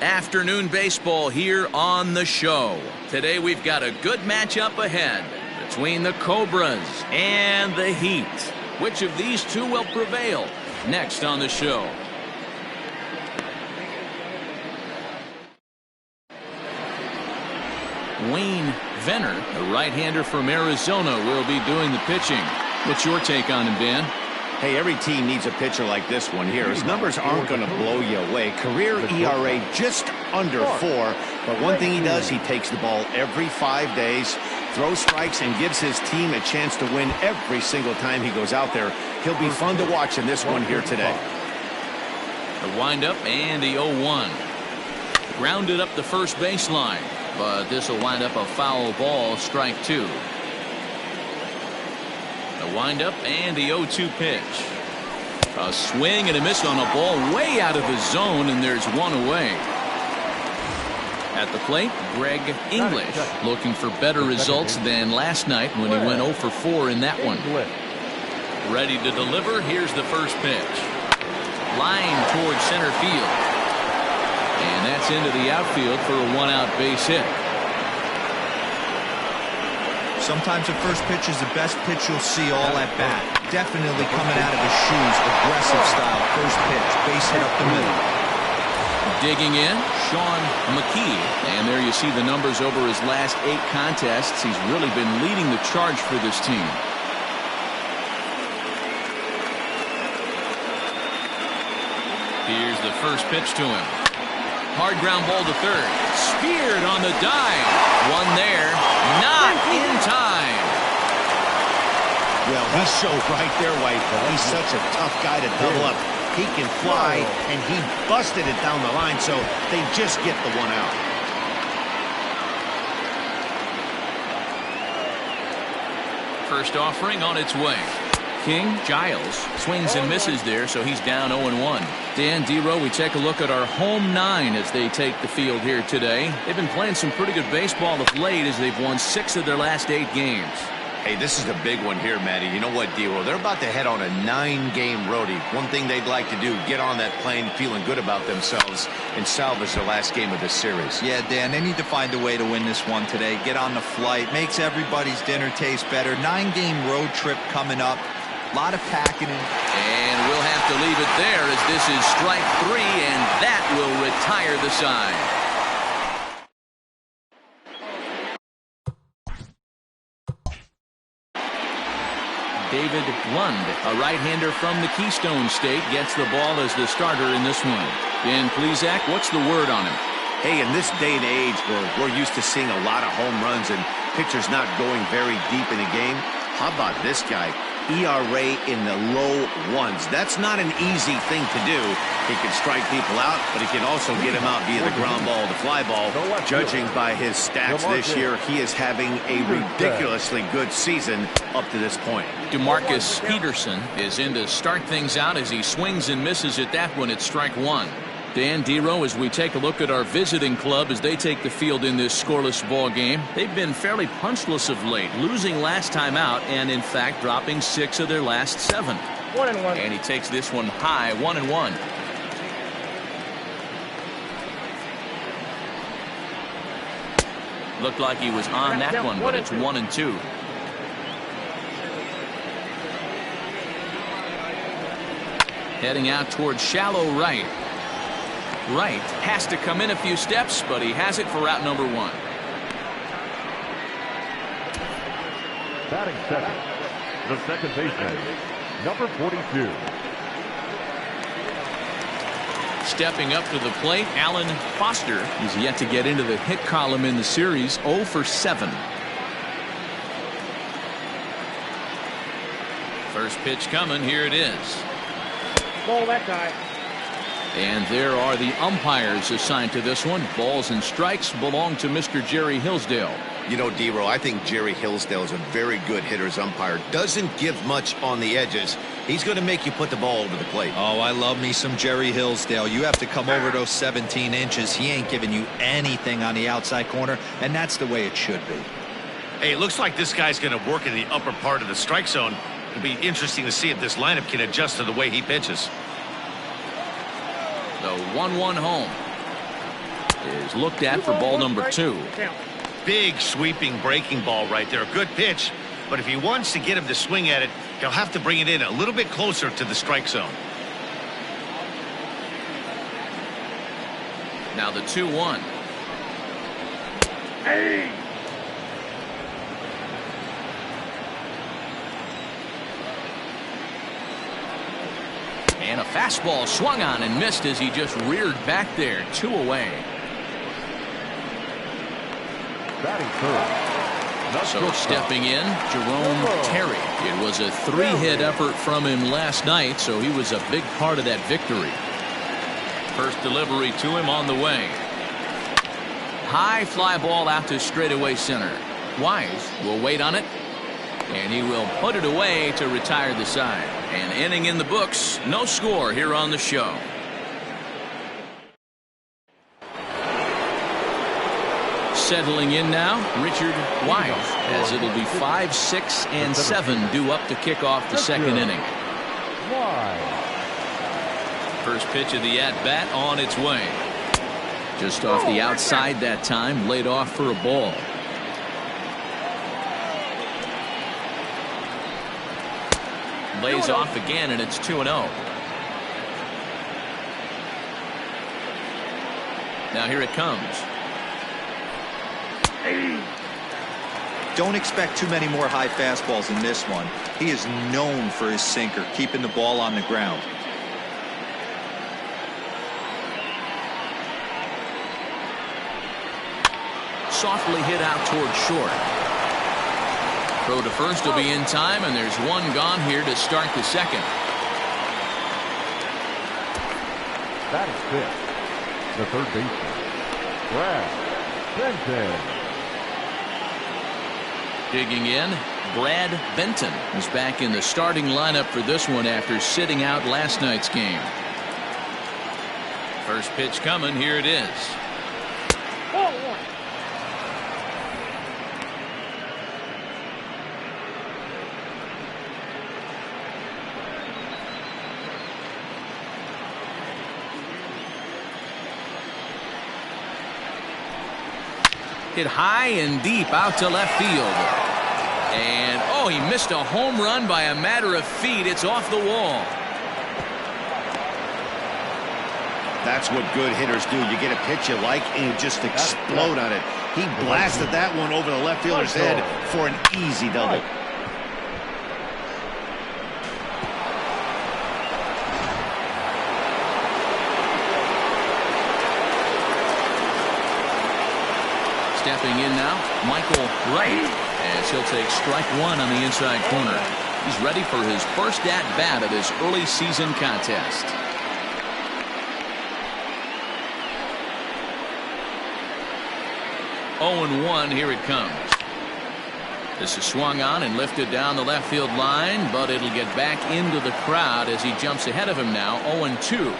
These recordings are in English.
Afternoon baseball here on the show. Today we've got a good matchup ahead between the Cobras and the Heat. Which of these two will prevail? Next on the show. Wayne Venner, the right-hander from Arizona, will be doing the pitching. What's your take on him, Dan? Hey, every team needs a pitcher like this one here. His numbers aren't going to blow you away. Career ERA just under 4. But one thing he does, he takes the ball every 5 days, throws strikes, and gives his team a chance to win every single time he goes out there. He'll be fun to watch in this one here today. The windup and the 0-1. Grounded up the first baseline, but this will wind up a foul ball, strike 2. The windup and the 0-2 pitch. A swing and a miss on a ball way out of the zone, and there's one away. At the plate, Greg English, looking for better results than last night when he went 0 for 4 in that one. Ready to deliver. Here's the first pitch. Line towards center field. And that's into the outfield for a 1-out base hit. Sometimes the first pitch is the best pitch you'll see all at bat. Definitely coming out of his shoes. Aggressive style. First pitch. Base hit up the middle. Digging in, Sean McKee. And there you see the numbers over his last 8 contests. He's really been leading the charge for this team. Here's the first pitch to him. Hard ground ball to third. Speared on the dive. One there. Not in time. Well, he showed right there, White. He's such a tough guy to double up. He can fly, and he busted it down the line, so they just get the 1 out. First offering on its way. King Giles swings and misses there, so he's down 0-1. Dan, D-Row, we take a look at our home 9 as they take the field here today. They've been playing some pretty good baseball of late as they've won 6 of their last 8 games. Hey, this is a big one here, Matty. You know what, D-Row? They're about to head on a 9-game roadie. One thing they'd like to do, get on that plane feeling good about themselves and salvage their last game of this series. Yeah, Dan, they need to find a way to win this one today. Get on the flight. Makes everybody's dinner taste better. 9-game road trip coming up. A lot of packing in. And we'll have to leave it there as this is strike 3, and that will retire the side. David Lund, a right-hander from the Keystone State, gets the ball as the starter in this one. Ben Plesac, what's the word on him? Hey, in this day and age where we're used to seeing a lot of home runs and pitchers not going very deep in a game, how about this guy? ERA in the low 1s. That's not an easy thing to do. He can strike people out, but he can also get them out via the ground ball, the fly ball. Judging by his stats this year, he is having a ridiculously good season up to this point. DeMarcus Peterson is in to start things out as he swings and misses at that one at strike 1. Dan, D-Row, as we take a look at our visiting club as they take the field in this scoreless ball game. They've been fairly punchless of late, losing last time out and in fact dropping 6 of their last 7. 1-1. And he takes this one high, 1-1. Looked like he was on that one, but it's 1-2. Heading out towards shallow right. Right has to come in a few steps, but he has it for route number 1. Batting second, the second baseman, number 42. Stepping up to the plate, Alan Foster. He's yet to get into the hit column in the series, 0 for 7. First pitch coming, here it is. Ball that guy. And there are the umpires assigned to this one. Balls and strikes belong to Mr. Jerry Hillsdale. You know, D-Row, I think Jerry Hillsdale is a very good hitter's umpire. Doesn't give much on the edges. He's going to make you put the ball over the plate. Oh, I love me some Jerry Hillsdale. You have to come over those 17 inches. He ain't giving you anything on the outside corner, and that's the way it should be. Hey, it looks like this guy's going to work in the upper part of the strike zone. It'll be interesting to see if this lineup can adjust to the way he pitches. The 1-1 home. is looked at for ball number 2. Big sweeping breaking ball right there. Good pitch. But if he wants to get him to swing at it, he'll have to bring it in a little bit closer to the strike zone. Now the 2-1. Hey. And a fastball swung on and missed as he just reared back there. 2 away. Batting third. So stepping in, Jerome Terry. It was a 3-hit effort from him last night, so he was a big part of that victory. First delivery to him on the way. High fly ball out to straightaway center. Wise will wait on it, and he will put it away to retire the side. An inning in the books, no score here on the show. Settling in now, Richard Wise, as it'll be 5, 6, and 7 due up to kick off the second inning. First pitch of the at-bat on its way. Just off the outside that time, laid off for a ball. Lays off again, and it's 2-0. Now here it comes. Don't expect too many more high fastballs in this one. He is known for his sinker, keeping the ball on the ground. Softly hit out toward short. Throw to first will be in time, and there's one gone here to start the second. That is fifth. The third baseman, Brad Benton. Digging in, Brad Benton is back in the starting lineup for this one after sitting out last night's game. First pitch coming, here it is. Hit high and deep out to left field. And, oh, he missed a home run by a matter of feet. It's off the wall. That's what good hitters do. You get a pitch you like, and you just explode on it. He blasted that one over the left fielder's head for an easy double. Stepping in now, Michael Wright, as he'll take strike one on the inside corner. He's ready for his first at-bat of this early season contest. Oh and 1, here it comes. This is swung on and lifted down the left field line, but it'll get back into the crowd as he jumps ahead of him now. 0 and 2.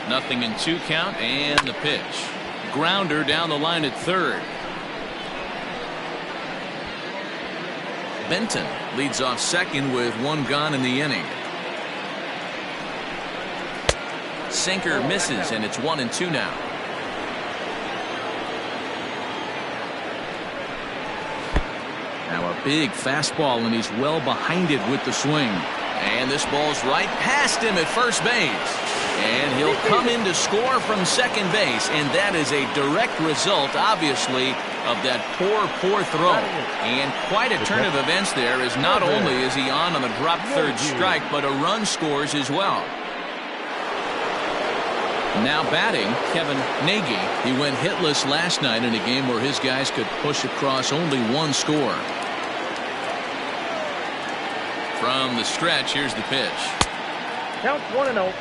Nothing in 2 count, and the pitch. Grounder down the line at third. Benton leads off second with 1 gone in the inning. Sinker misses, and it's 1 and 2 now. Now a big fastball, and he's well behind it with the swing. And this ball's right past him at first base. And he'll come in to score from second base, and that is a direct result, obviously, of that poor throw. And quite a turn of events there, as not only is he on the drop third strike, but a run scores as well. Now batting, Kevin Nagy. He went hitless last night in a game where his guys could push across only 1 score. From the stretch, here's the pitch. Count 1-0.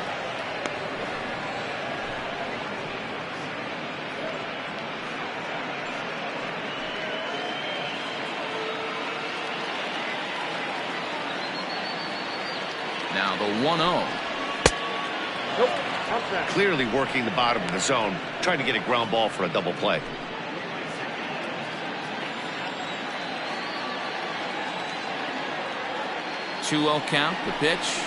Now the 1-0. Nope. Outside. Clearly working the bottom of the zone, trying to get a ground ball for a double play. Two 2-0 count. The pitch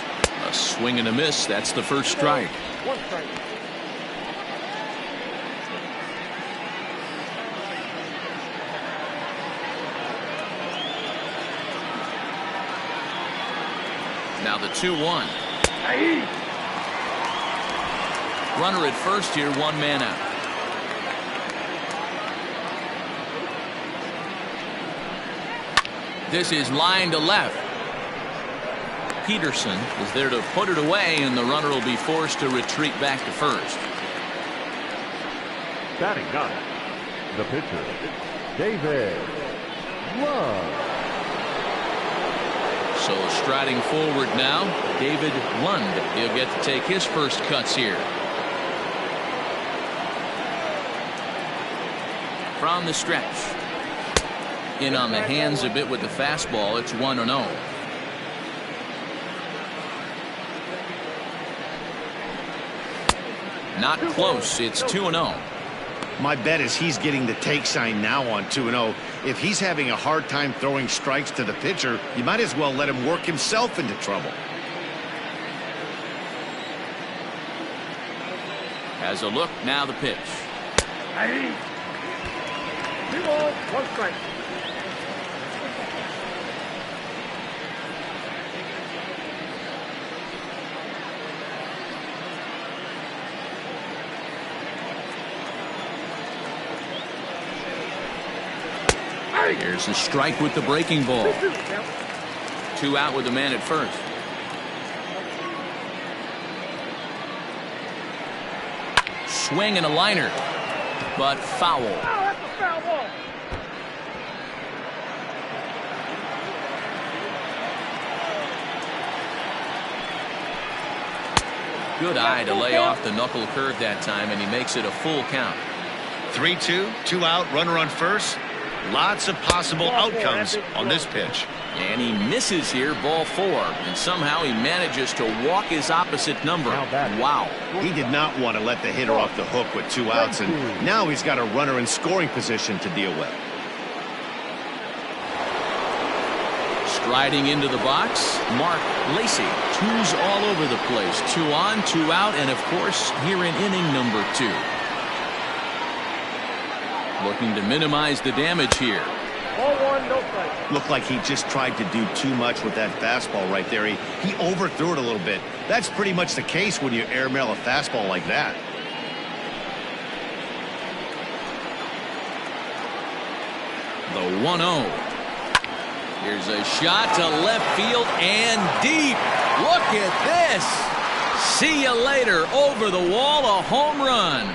A swing and a miss. That's the first strike. One strike. Now the 2-1. Runner at first here, one man out. This is line to left. Peterson is there to put it away, and the runner will be forced to retreat back to first. Batting ninth, the pitcher, David Lund. So striding forward now, David Lund. He'll get to take his first cuts here. From the stretch. In on the hands a bit with the fastball. It's 1-0. Not close. It's 2-0. My bet is he's getting the take sign now on 2-0. If he's having a hard time throwing strikes to the pitcher, you might as well let him work himself into trouble. Has a look. Now the pitch. 2 balls, 1 strike. Here's the strike with the breaking ball. 2 out with the man at first. Swing and a liner, but foul. Oh, that's a foul ball. Good eye to lay off the knuckle curve that time, and he makes it a full count. 3-2, 2 out, runner on first. Lots of possible outcomes on this pitch. And he misses here, ball 4, and somehow he manages to walk his opposite number. Wow. He did not want to let the hitter off the hook with 2 outs, and now he's got a runner in scoring position to deal with. Striding into the box, Mark Lacy. 2s all over the place. 2 on, 2 out, and of course, here in inning number 2. Looking to minimize the damage here. Ball 1, no strike. Looked like he just tried to do too much with that fastball right there. He overthrew it a little bit. That's pretty much the case when you airmail a fastball like that. The 1-0. Here's a shot to left field and deep. Look at this. See you later. Over the wall, a home run.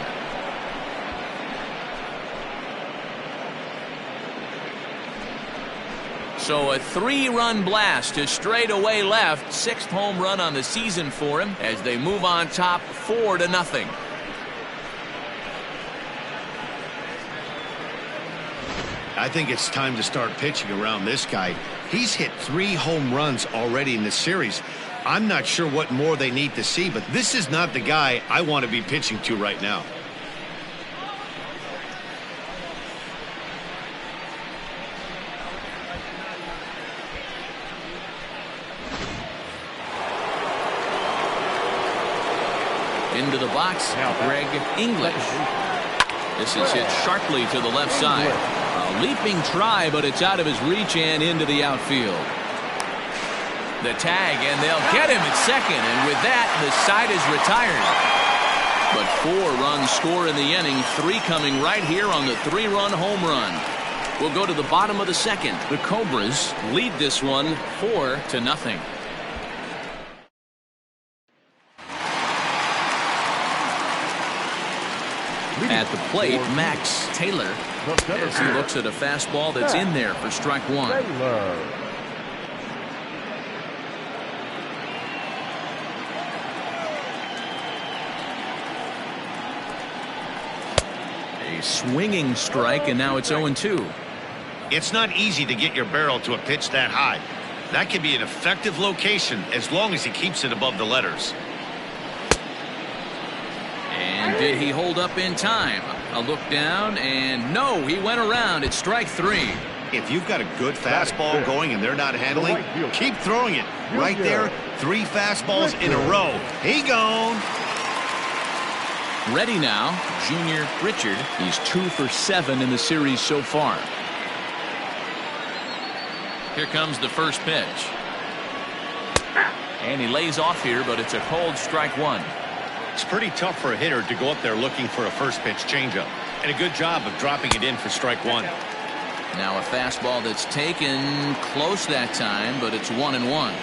So a 3-run blast to straightaway left. 6th home run on the season for him as they move on top 4-0. I think it's time to start pitching around this guy. He's hit 3 home runs already in this series. I'm not sure what more they need to see, but this is not the guy I want to be pitching to right now. Into the box, Greg English. This is hit sharply to the left side. A leaping try, but it's out of his reach and into the outfield. The tag, and they'll get him at second, and with that, the side is retired. But 4 runs score in the inning, 3 coming right here on the 3-run home run. We'll go to the bottom of the second. The Cobras lead this one 4-0. At the plate, Max Taylor, as he looks at a fastball that's in there for strike 1. A swinging strike, and now it's 0-2. It's not easy to get your barrel to a pitch that high. That can be an effective location as long as he keeps it above the letters. And did he hold up in time? A look down, and no, he went around. It's strike 3. If you've got a good fastball going and they're not handling, keep throwing it. Right there, 3 fastballs in a row. He gone. Ready now, Junior Richard. He's 2 for 7 in the series so far. Here comes the first pitch. And he lays off here, but it's a cold strike 1. It's pretty tough for a hitter to go up there looking for a first pitch changeup. And a good job of dropping it in for strike 1. Now a fastball that's taken close that time, but it's 1-1.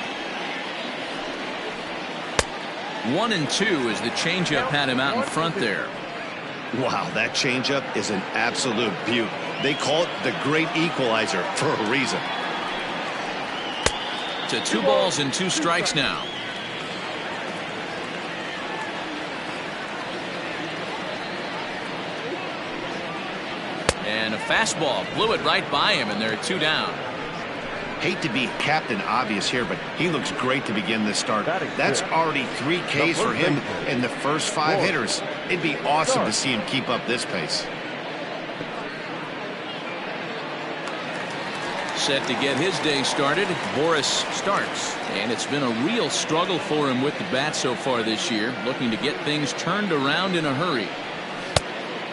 1-2 as the changeup had him out in front there. Wow, that changeup is an absolute beaut. They call it the great equalizer for a reason. To 2 balls and 2 strikes now. And a fastball blew it right by him, and they're 2 down. Hate to be Captain Obvious here, but he looks great to begin this start. That's already 3 Ks for him in the first 5 hitters. It'd be awesome to see him keep up this pace. Set to get his day started, Boris starts. And it's been a real struggle for him with the bat so far this year, looking to get things turned around in a hurry.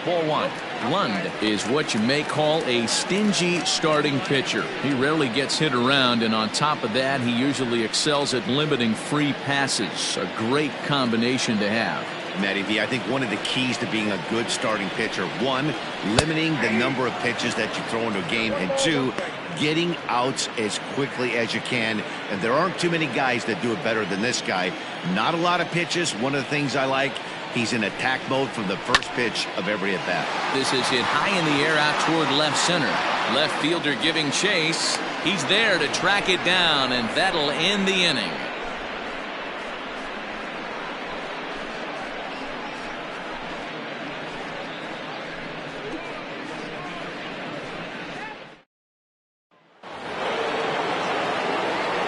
Ball 1. Lund is what you may call a stingy starting pitcher. He rarely gets hit around, and on top of that, he usually excels at limiting free passes. A great combination to have. Matty V, I think one of the keys to being a good starting pitcher, 1, limiting the number of pitches that you throw into a game, and 2, getting outs as quickly as you can. And there aren't too many guys that do it better than this guy. Not a lot of pitches. One of the things I like, he's in attack mode from the first pitch of every at bat. This is hit high in the air out toward left center. Left fielder giving chase. He's there to track it down, and that'll end the inning.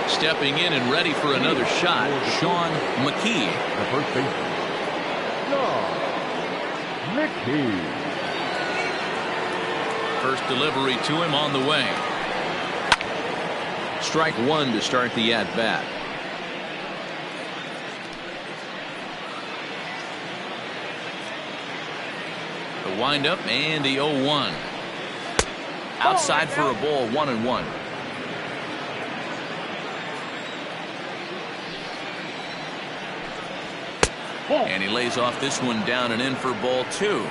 Stepping in and ready for another shot, Sean McKee. The first baseman, Sean McKee. First delivery to him on the way. Strike 1 to start the at-bat. The windup and the 0-1. Outside for a ball, 1-1. And he lays off this one down and in for ball 2.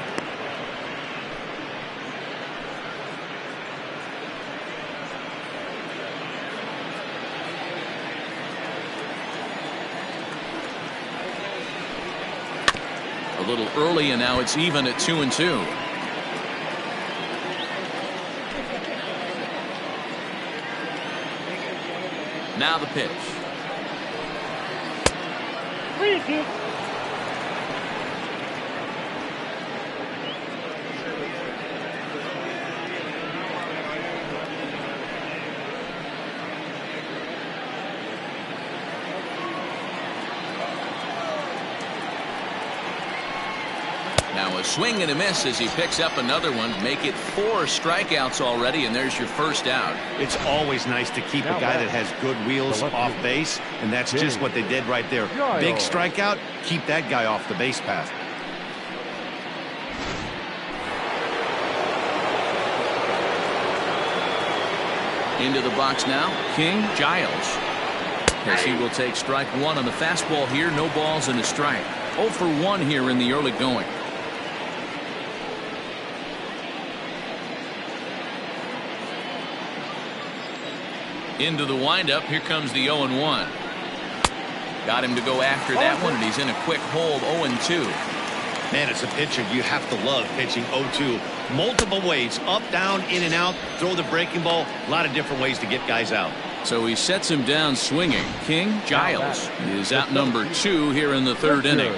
A little early, and now it's even at 2-2. Now the pitch. 3-2. Now a swing and a miss as he picks up another one. Make it 4 strikeouts already, and there's your first out. It's always nice to keep a guy that has good wheels off base, and that's just what they did right there. Big strikeout, keep that guy off the base path. Into the box now, King Giles. As he will take strike 1 on the fastball here. No balls and a strike. 0 for 1 here in the early going. Into the windup. Here comes the 0-1. Got him to go after that one, and he's in a quick hold. 0-2. Man, as a pitcher, you have to love pitching 0-2. Multiple ways, up, down, in and out, throw the breaking ball. A lot of different ways to get guys out. So he sets him down swinging. King Giles is out number 2 here in the 3rd inning.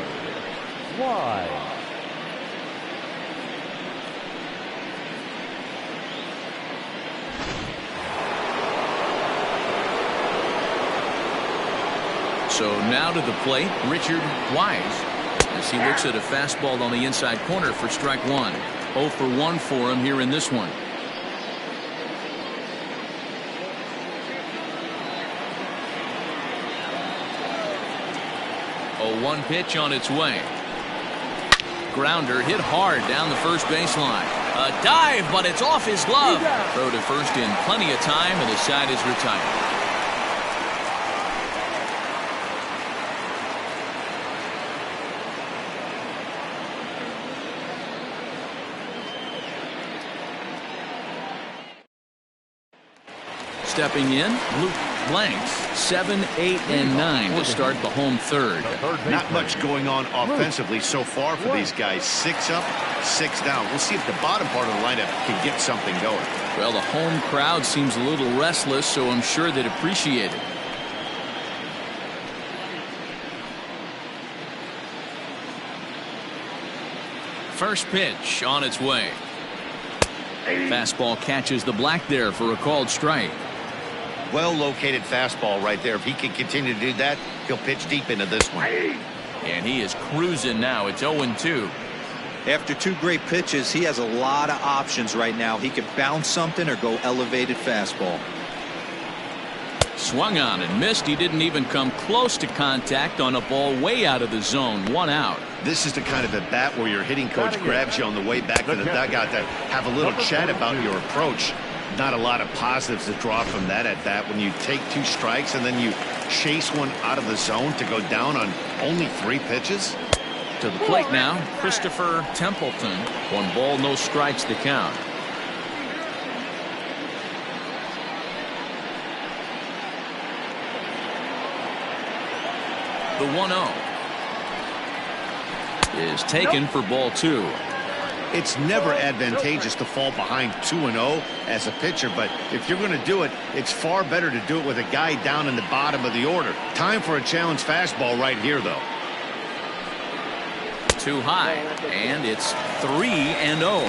Why? So now to the plate, Richard Wise, as he looks at a fastball on the inside corner for strike 1. 0 for 1 for him here in this one. 0-1 pitch on its way. Grounder hit hard down the first baseline. A dive, but it's off his glove. Throw to first in plenty of time, and the side is retired. Stepping in, Luke Blanks, 7, 8, and 9 to start the home third. Not much going on offensively so far for these guys. 6 up, 6 down. We'll see if the bottom part of the lineup can get something going. Well, the home crowd seems a little restless, so I'm sure they'd appreciate it. First pitch on its way. Fastball catches the black there for a called strike. Well-located fastball right there. If he can continue to do that, he'll pitch deep into this one. And he is cruising now. It's 0-2. After 2 great pitches, he has a lot of options right now. He could bounce something or go elevated fastball. Swung on and missed. He didn't even come close to contact on a ball way out of the zone. 1 out. This is the kind of at bat where your hitting coach grabs you on the way back to the dugout to have a little chat about your approach. Not a lot of positives to draw from that at bat when you take 2 strikes and then you chase one out of the zone to go down on only 3 pitches. To the plate now, Christopher Templeton. 1 ball, no strikes to count. The 1-0 is taken for ball 2. It's never advantageous to fall behind 2-0 as a pitcher, but if you're going to do it, it's far better to do it with a guy down in the bottom of the order. Time for a challenge fastball right here, though. Too high, and it's 3-0.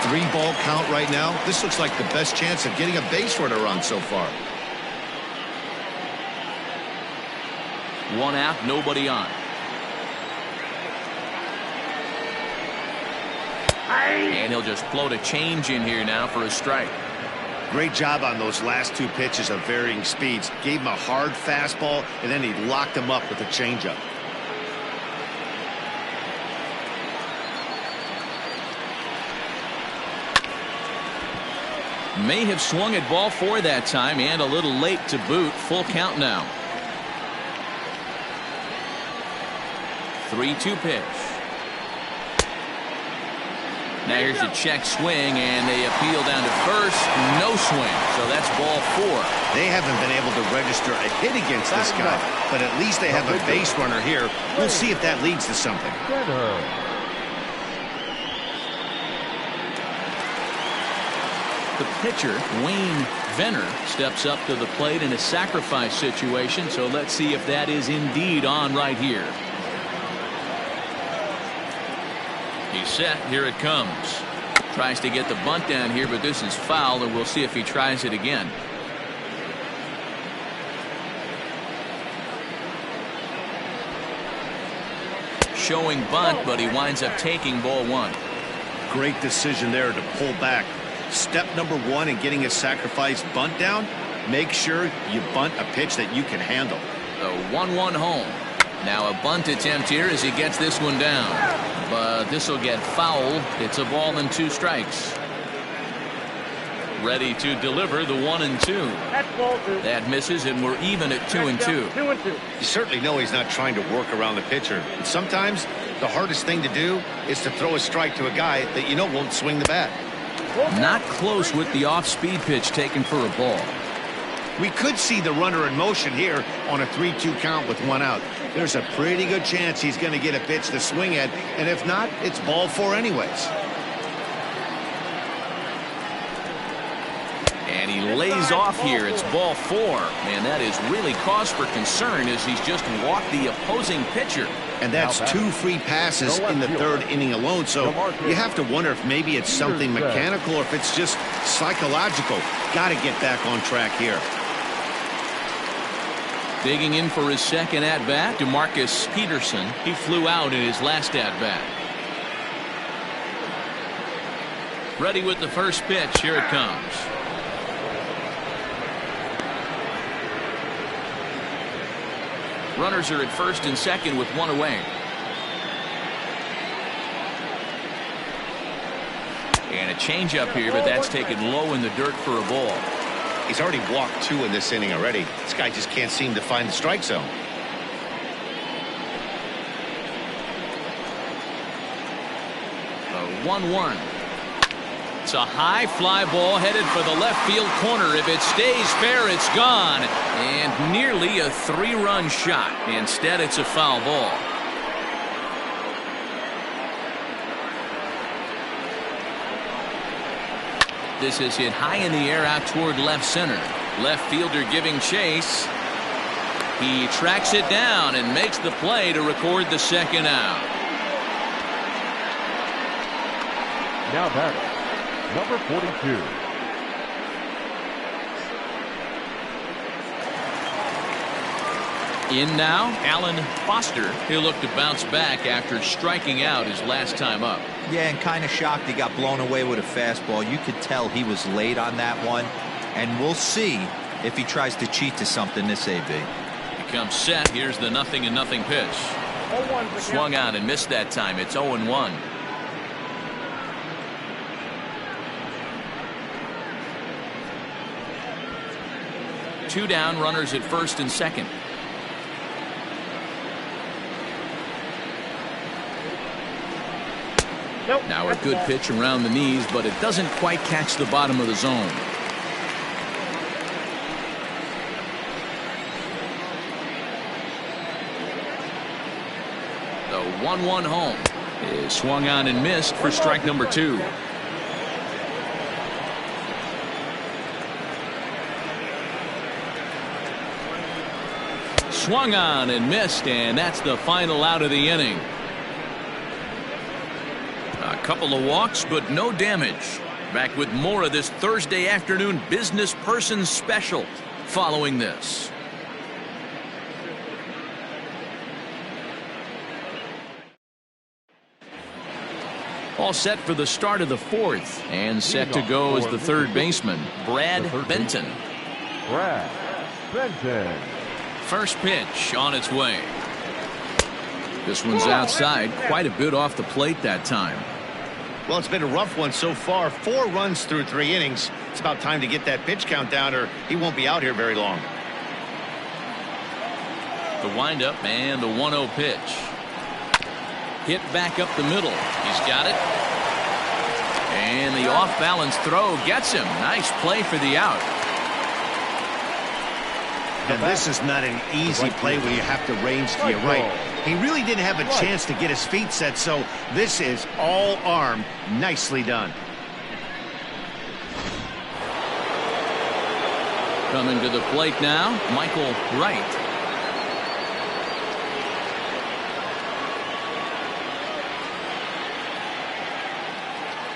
3-ball count right now. This looks like the best chance of getting a base runner on so far. 1 out, nobody on. And he'll just float a change in here now for a strike. Great job on those last 2 pitches of varying speeds. Gave him a hard fastball, and then he locked him up with a changeup. May have swung at ball 4 that time, and a little late to boot. Full count now. 3-2 pitch. Now here's a check swing, and they appeal down to first. No swing, so that's ball 4. They haven't been able to register a hit against this guy, but at least they have a base runner here. We'll see if that leads to something. The pitcher, Wayne Venner, steps up to the plate in a sacrifice situation, so let's see if that is indeed on right here. He's set. Here it comes. Tries to get the bunt down here, but this is foul, and we'll see if he tries it again. Showing bunt, but he winds up taking ball 1. Great decision there to pull back. Step number 1 in getting a sacrifice bunt down, make sure you bunt a pitch that you can handle. The 1-1 home. Now a bunt attempt here as he gets this one down. But this will get fouled. It's a ball and 2 strikes. Ready to deliver the 1-2. That's ball 2. That misses, and we're even at 2-2. 2-2. You certainly know he's not trying to work around the pitcher. And sometimes the hardest thing to do is to throw a strike to a guy that you know won't swing the bat. Not close with the off-speed pitch taken for a ball. We could see the runner in motion here on a 3-2 count with 1 out. There's a pretty good chance he's going to get a pitch to swing at, and if not, it's ball 4 anyways. And he lays off here. It's ball 4. Man, that is really cause for concern as he's just walked the opposing pitcher. And that's 2 free passes in the 3rd inning alone, so you have to wonder if maybe it's something mechanical or if it's just psychological. Got to get back on track here. Digging in for his second at-bat, DeMarcus Peterson. He flew out in his last at-bat. Ready with the first pitch. Here it comes. Runners are at first and second with one away. And a changeup here, but that's taken low in the dirt for a ball. He's already walked 2 in this inning already. This guy just can't seem to find the strike zone. The 1-1. It's a high fly ball headed for the left field corner. If it stays fair, it's gone. And nearly a 3-run shot. Instead, it's a foul ball. This is hit high in the air out toward left center. Left fielder giving chase. He tracks it down and makes the play to record the second out. Now batting, number 42. In now, Alan Foster. He'll look to bounce back after striking out his last time up. Yeah, and kind of shocked he got blown away with a fastball. You could tell he was late on that one. And we'll see if he tries to cheat to something this AB. He comes set. Here's the 0-0 pitch. 0-1. Swung on and missed that time. It's 0-1. Two down, runners at first and second. Nope. Now a good pitch around the knees, but it doesn't quite catch the bottom of the zone. The 1-1 home is swung on and missed for strike number 2. Swung on and missed, and that's the final out of the inning. A couple of walks, but no damage. Back with more of this Thursday afternoon business person special following this. All set for the start of the 4th, and set to go is the third baseman, Brad Benton. Brad Benton. First pitch on its way. This one's outside, quite a bit off the plate that time. Well, it's been a rough one so far. 4 runs through 3 innings. It's about time to get that pitch count down, or he won't be out here very long. The windup and the 1-0 pitch. Hit back up the middle. He's got it. And the off-balance throw gets him. Nice play for the out. And this is not an easy play when you have to range to your right. He really didn't have a chance to get his feet set, so this is all arm. Nicely done. Coming to the plate now, Michael Wright.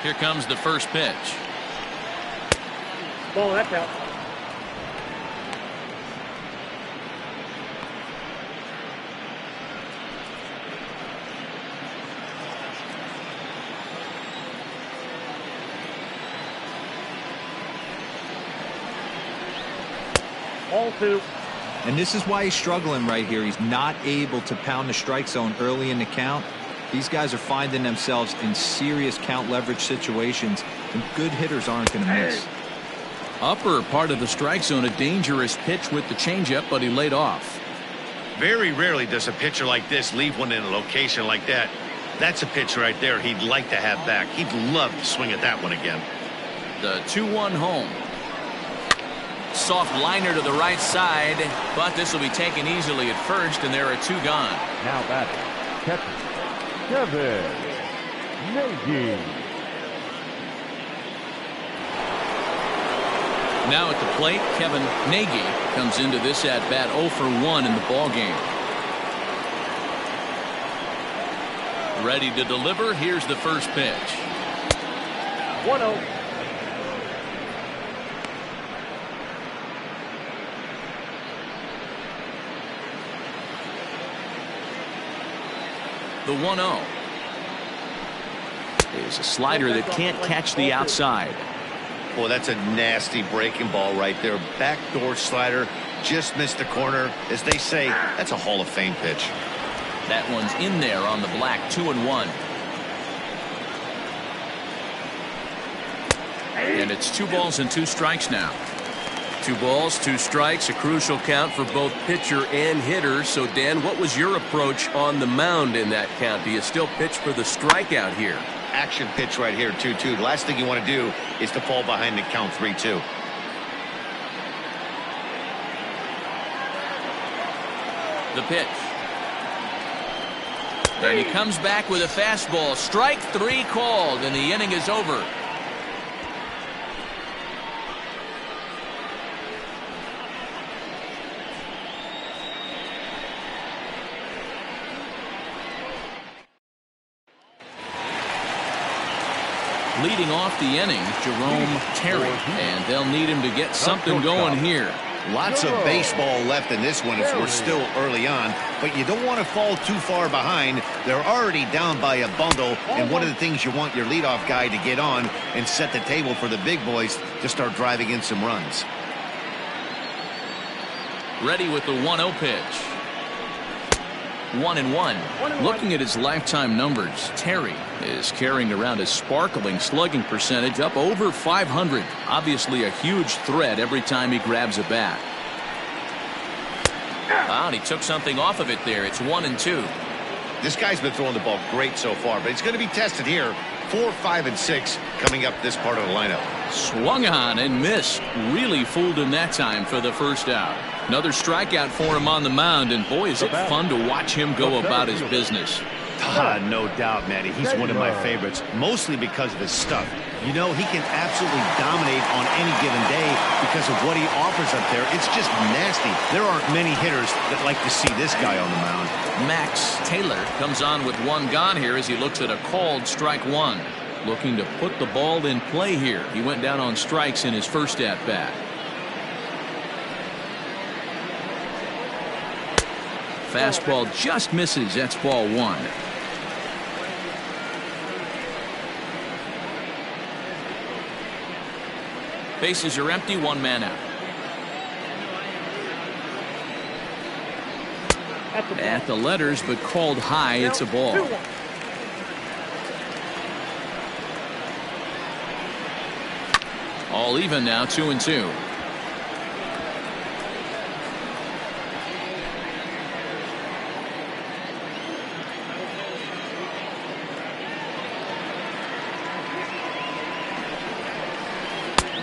Here comes the first pitch. Ball, that's out. Ball 2. And this is why he's struggling right here. He's not able to pound the strike zone early in the count. These guys are finding themselves in serious count leverage situations, and good hitters aren't going to miss. Upper part of the strike zone, a dangerous pitch with the changeup, but he laid off. Very rarely does a pitcher like this leave one in a location like that. That's a pitch right there he'd like to have back. He'd love to swing at that one again. The 2-1 home. Soft liner to the right side, but this will be taken easily at first, and there are 2 gone. Now batting, catcher, Kevin Nagy. Now at the plate, Kevin Nagy comes into this at bat 0 for 1 in the ball game. Ready to deliver. Here's the first pitch. 1-0. The 1-0 is a slider that can't catch the outside. Boy, that's a nasty breaking ball right there. Backdoor slider. just missed the corner. As they say, that's a Hall of Fame pitch. That one's in there on the black. 2-1. And it's 2 balls and 2 strikes now. 2 balls, 2 strikes, a crucial count for both pitcher and hitter. So, Dan, what was your approach on the mound in that count? Do you still pitch for the strikeout here? Action pitch right here, 2-2. The last thing you want to do is to fall behind and count 3-2. The pitch. And he comes back with a fastball. Strike 3 called, and the inning is over. Leading off the inning, Jerome Terry, and they'll need him to get something going here. Lots of baseball left in this one as we're still early on, but you don't want to fall too far behind. They're already down by a bundle, and one of the things you want your leadoff guy to get on and set the table for the big boys to start driving in some runs. Ready with the 1-0 pitch. 1-1. Looking at his lifetime numbers, Terry is carrying around a sparkling slugging percentage up over 500. Obviously a huge threat every time he grabs a bat. Wow, and he took something off of it there. It's 1-2. This guy's been throwing the ball great so far, but he's going to be tested here. 4, 5, and 6 coming up this part of the lineup. Swung on and missed. Really fooled him that time for the first out. Another strikeout for him on the mound, and boy, is it fun to watch him go about his business. No doubt, Matty. He's one of my favorites, mostly because of his stuff. You know, he can absolutely dominate on any given day because of what he offers up there. It's just nasty. There aren't many hitters that like to see this guy on the mound. Max Taylor comes on with 1 gone here as he looks at a called strike 1. Looking to put the ball in play here. He went down on strikes in his first at-bat. Fastball just misses. That's ball 1. Bases are empty. 1 man out. At the letters, but called high. It's a ball. All even now. 2-2.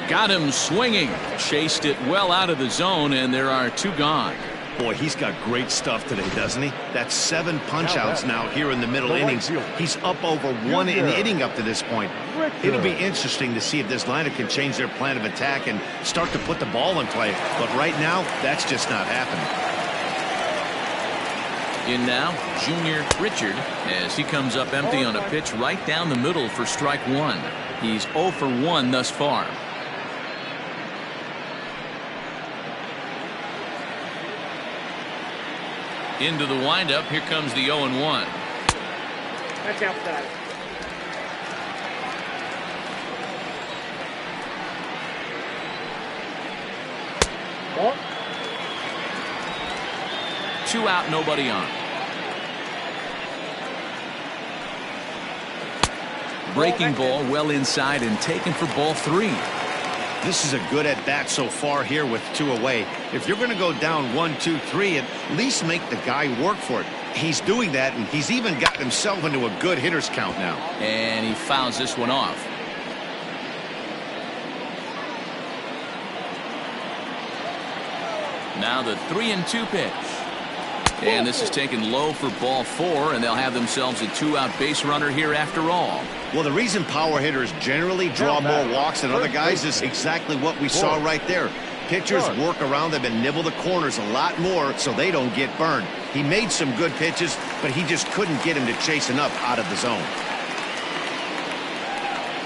Got him swinging. Chased it well out of the zone, and there are 2 gone. Boy, he's got great stuff today, doesn't he? That's 7 punch-outs now here in the middle innings. He's up over 1 inning up to this point. It'll be interesting to see if this lineup can change their plan of attack and start to put the ball in play. But right now, that's just not happening. In now, Junior Richard, as he comes up empty on a pitch right down the middle for strike 1. He's 0 for 1 thus far. Into the windup. Here comes the 0-1. That's outside. Ball. 2 out, nobody on. Breaking ball well inside and taken for ball 3. This is a good at-bat so far here with 2 away. If you're going to go down 1, 2, 3, at least make the guy work for it. He's doing that, and he's even gotten himself into a good hitter's count now. And he fouls this one off. Now the 3-2 pitch. And this is taken low for ball 4, and they'll have themselves a 2-out base runner here after all. Well, the reason power hitters generally draw more walks than other guys is exactly what we saw right there. Pitchers work around them and nibble the corners a lot more so they don't get burned. He made some good pitches, but he just couldn't get him to chase enough out of the zone.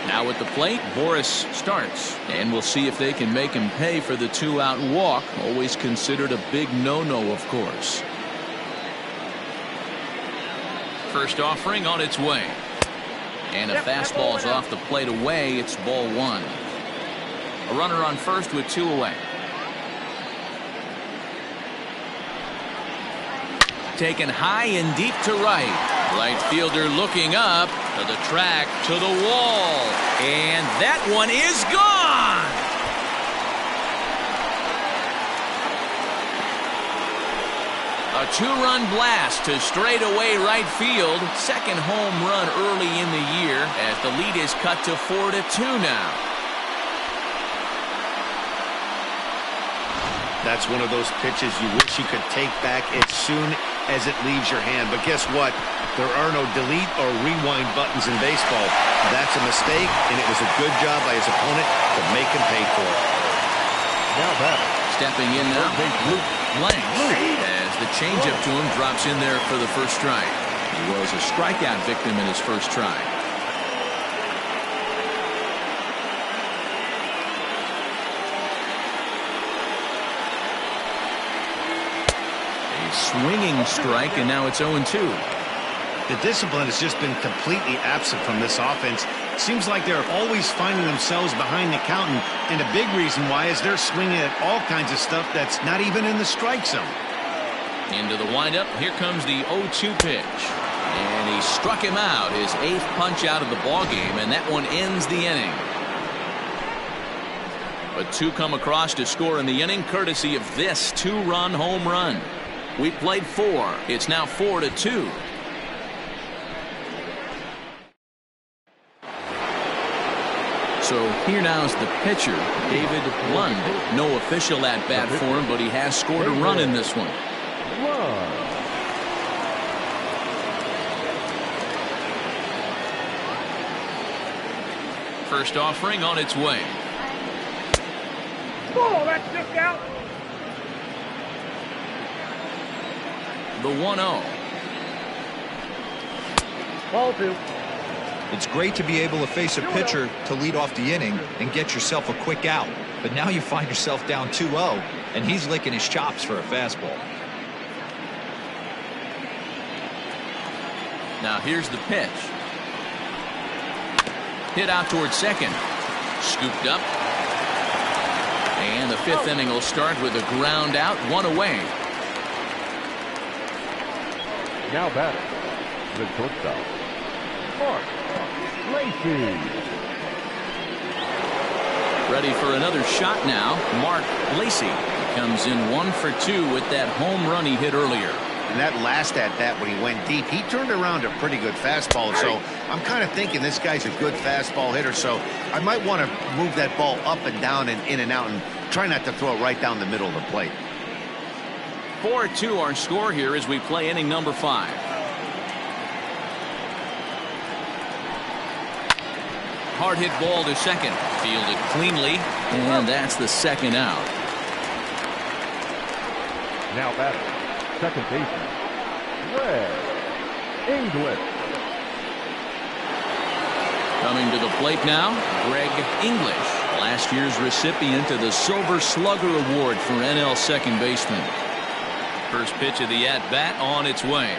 Now at the plate, Boris starts, and we'll see if they can make him pay for the 2-out walk. Always considered a big no-no, of course. First offering on its way. And a fastball's off the plate away. It's ball 1. A runner on first with 2 away. taken high and deep to right. Right fielder looking up to the track, to the wall. And that one is gone. A two-run blast to straightaway right field. Second home run early in the year as the lead is cut to 4-2 now. That's one of those pitches you wish you could take back as soon as it leaves your hand. But guess what? There are no delete or rewind buttons in baseball. That's a mistake, and it was a good job by his opponent to make him pay for it. Now that. Stepping in now, Luke Blanks, as the changeup to him drops in there for the first strike. He was a strikeout victim in his first try. A swinging strike, and now it's 0-2. The discipline has just been completely absent from this offense. Seems like they're always finding themselves behind the counter, and a big reason why is they're swinging at all kinds of stuff that's not even in the strike zone. Into the windup, here comes the 0-2 pitch. And he struck him out, his 8th punch out of the ballgame, and that one ends the inning. But 2 come across to score in the inning, courtesy of this 2-run home run. We played 4. It's now 4-2. So here now is the pitcher, David Lund. No official at bat for him, but he has scored a run in this one. First offering on its way. Oh, that's just out. The 1-0. Ball 2. It's great to be able to face a pitcher to lead off the inning and get yourself a quick out. But now you find yourself down 2-0, and he's licking his chops for a fastball. Now here's the pitch. Hit out towards second. Scooped up. And the 5th inning will start with a ground out, 1 away. Now batting, the shortstop, Mark Lacy. Ready for another shot now. Mark Lacy comes in 1 for 2 with that home run he hit earlier. And that last at bat when he went deep, he turned around a pretty good fastball. So I'm kind of thinking this guy's a good fastball hitter. So I might want to move that ball up and down and in and out and try not to throw it right down the middle of the plate. 4-2 our score here as we play inning number 5. Hard hit ball to second. Fielded cleanly, and that's the second out. Now batting, second baseman, Greg English. Coming to the plate now, Greg English, last year's recipient of the Silver Slugger Award for NL second baseman. First pitch of the at-bat on its way.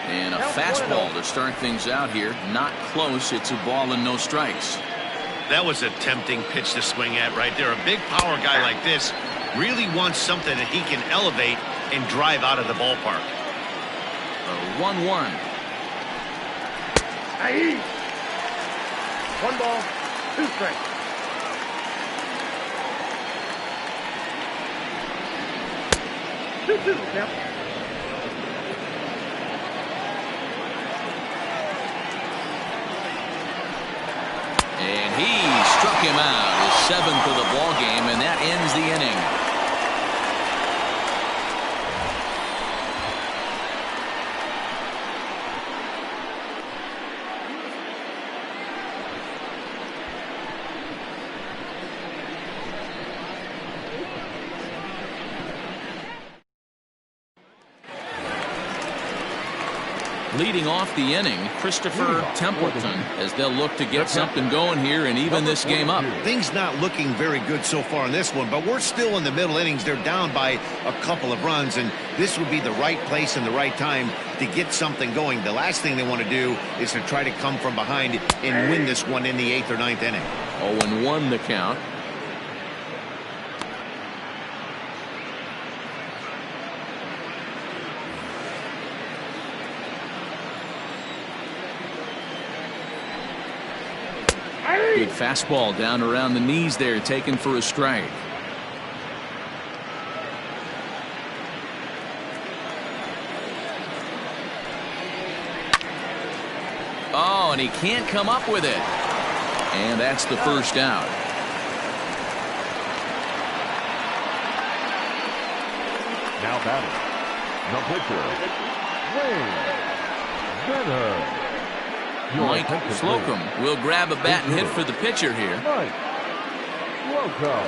And a fastball to start things out here. Not close. It's a ball and no strikes. That was a tempting pitch to swing at right there. A big power guy like this really wants something that he can elevate and drive out of the ballpark. A 1-1. Aye. 1 ball, 2 strikes. Yep. And he struck him out, his 7th of the ball game, and that ends the inning. Leading off the inning, Christopher Templeton, as they'll look to get something going here and even this game up. Things not looking very good so far in this one, but we're still in the middle innings. They're down by a couple of runs, and this would be the right place and the right time to get something going. The last thing they want to do is to try to come from behind and win this one in the 8th or 9th inning. 0-1 the count. Good fastball down around the knees there, taken for a strike. Oh, and he can't come up with it. And that's the first out. Now batting, the pitcher, Wayne Benner. Mike Slocum will grab a bat and hit for the pitcher here. Mike Slocum.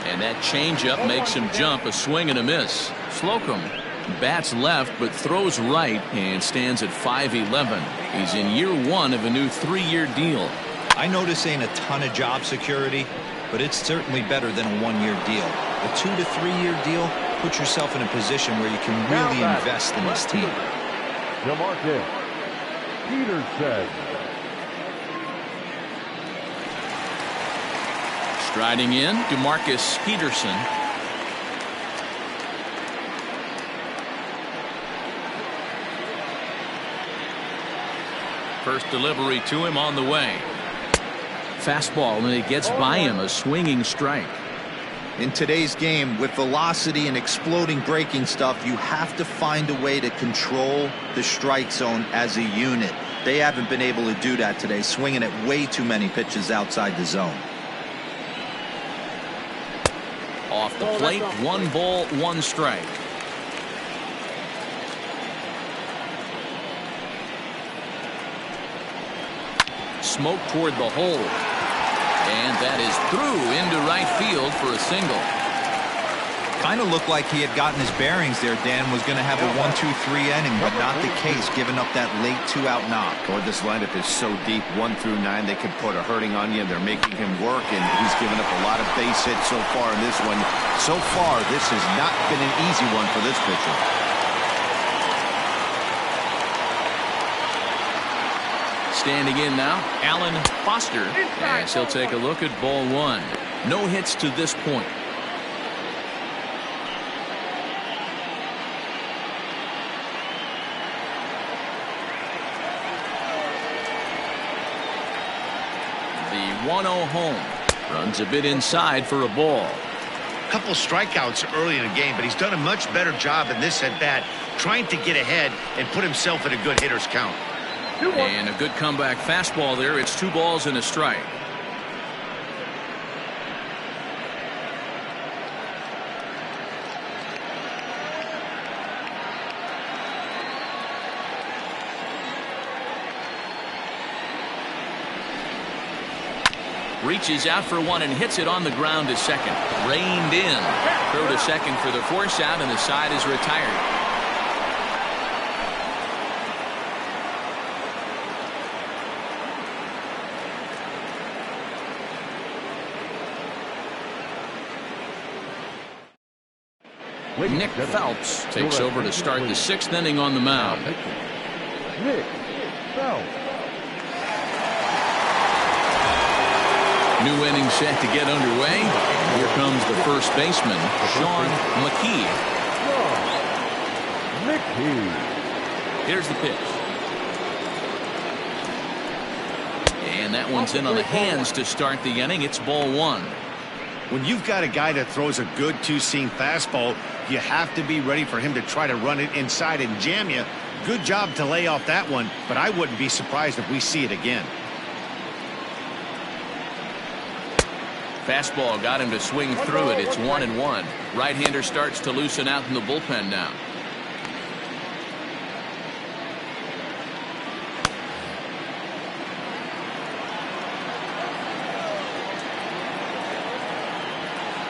And that changeup makes him jump. A swing and a miss. Slocum bats left but throws right and stands at 5'11". He's in year one of a new 3-year deal. I know this ain't a ton of job security, but it's certainly better than a 1-year deal. A 2 to 3-year deal puts yourself in a position where you can really invest in this team. DeMarcus Peterson. Striding in, DeMarcus Peterson. First delivery to him on the way. Fastball, and it gets by him, a swinging strike. In today's game, with velocity and exploding breaking stuff, you have to find a way to control the strike zone as a unit. They haven't been able to do that today, swinging at way too many pitches outside the zone. Off the plate, 1 ball, 1 strike. Smoke toward the hole. And that is through into right field for a single. Kind of looked like he had gotten his bearings there. Dan was going to have a 1-2-3 inning, but not the case, giving up that late 2-out knock. Boy, this lineup is so deep, 1 through 9. They could put a hurting on you. They're making him work, and he's given up a lot of base hits so far in this one. So far, this has not been an easy one for this pitcher. Standing in now, Alan Foster, as he'll take a look at ball 1. No hits to this point. The 1-0 home. Runs a bit inside for a ball. Couple strikeouts early in the game, but he's done a much better job in this at-bat, trying to get ahead and put himself in a good hitter's count. And a good comeback fastball there. It's 2 balls and a strike. Reaches out for 1 and hits it on the ground to second. Reined in. Throw to second for the force out, and the side is retired. Nick Phelps takes over to start the 6th inning on the mound. Nick Phelps. New inning set to get underway. Here comes the first baseman, Sean McKee. Here's the pitch. And that one's in on the hands to start the inning. It's ball 1. When you've got a guy that throws a good 2-seam fastball, you have to be ready for him to try to run it inside and jam you. Good job to lay off that one, but I wouldn't be surprised if we see it again. Fastball got him to swing through it. It's 1-1. Right-hander starts to loosen out in the bullpen now.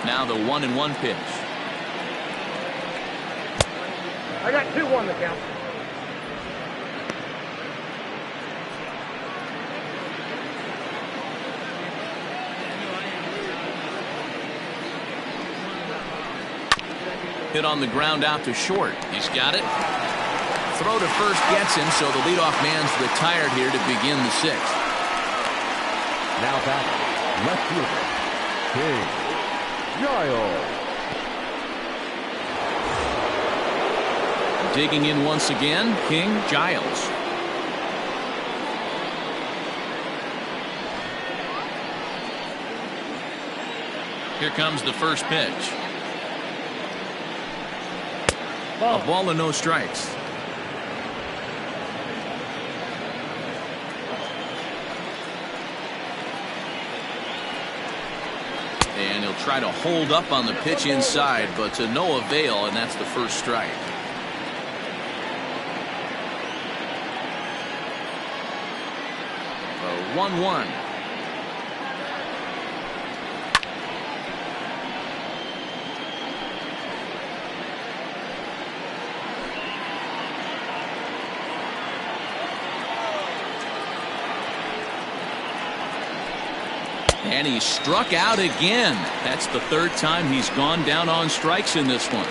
Now the 1-1 pitch. I got 2-1 the count. Hit on the ground out to short. He's got it. Throw to first gets him, so the leadoff man's retired here to begin the 6th. Now back, left fielder, King Giles. Digging in once again, King Giles. Here comes the first pitch. A ball and no strikes. And he'll try to hold up on the pitch inside, but to no avail, and that's the first strike. A 1-1. And he struck out again. That's the third time he's gone down on strikes in this one.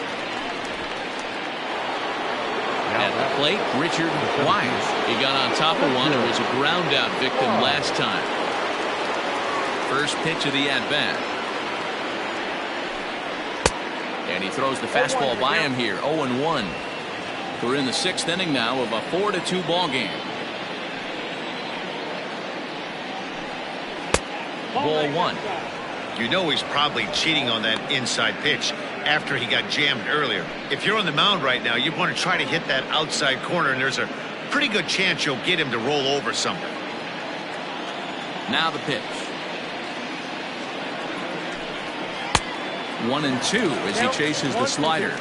At the plate, Richard Wise. He got on top of one. It was a ground out victim last time. First pitch of the at-bat. And he throws the fastball by him here. 0-1. We're in the sixth inning now of a 4-2 ball game. Ball one. You know he's probably cheating on that inside pitch after he got jammed earlier. If you're on the mound right now, you want to try to hit that outside corner, and there's a pretty good chance you'll get him to roll over something. Now the pitch. 1-2 as he chases the slider.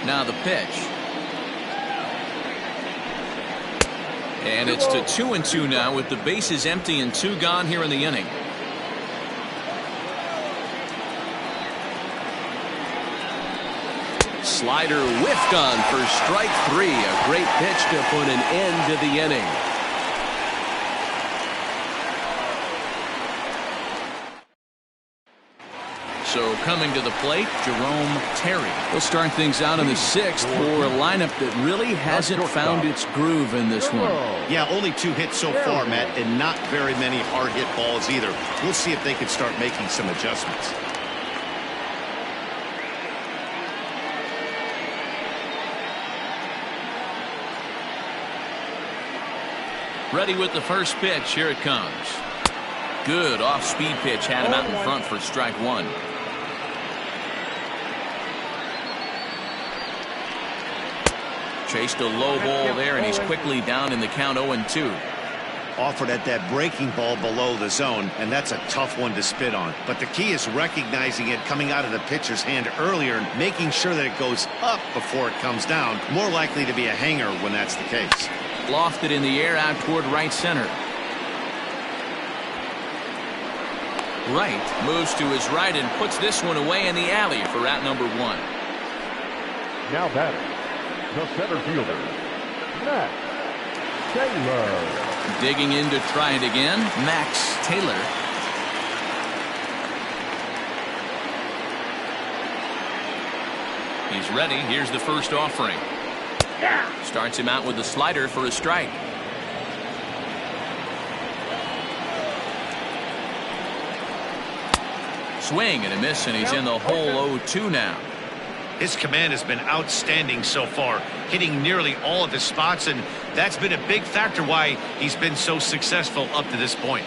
Now the pitch. And it's to 2-2 now with the bases empty and 2 gone here in the inning. Slider whiffed on for strike 3. A great pitch to put an end to the inning. So coming to the plate, Jerome Terry. He'll start things out in the sixth for a lineup that really hasn't found its groove in this one. Yeah, only 2 hits so far, Matt, and not very many hard hit balls either. We'll see if they can start making some adjustments. Ready with the first pitch. Here it comes. Good off-speed pitch. Had him out in front for strike 1. Chased a low ball there, and he's quickly down in the count. 0-2. Offered at that breaking ball below the zone, and that's a tough one to spit on. But the key is recognizing it coming out of the pitcher's hand earlier and making sure that it goes up before it comes down. More likely to be a hanger when that's the case. Lofted in the air out toward right center. Wright moves to his right and puts this one away in the alley for out number 1. Now batting, the center fielder, Max Taylor. Digging in to try it again, Max Taylor. He's ready. Here's the first offering. Starts him out with the slider for a strike. Swing and a miss, and he's in the hole. 0-2 now. His command has been outstanding so far, hitting nearly all of his spots, and that's been a big factor why he's been so successful up to this point.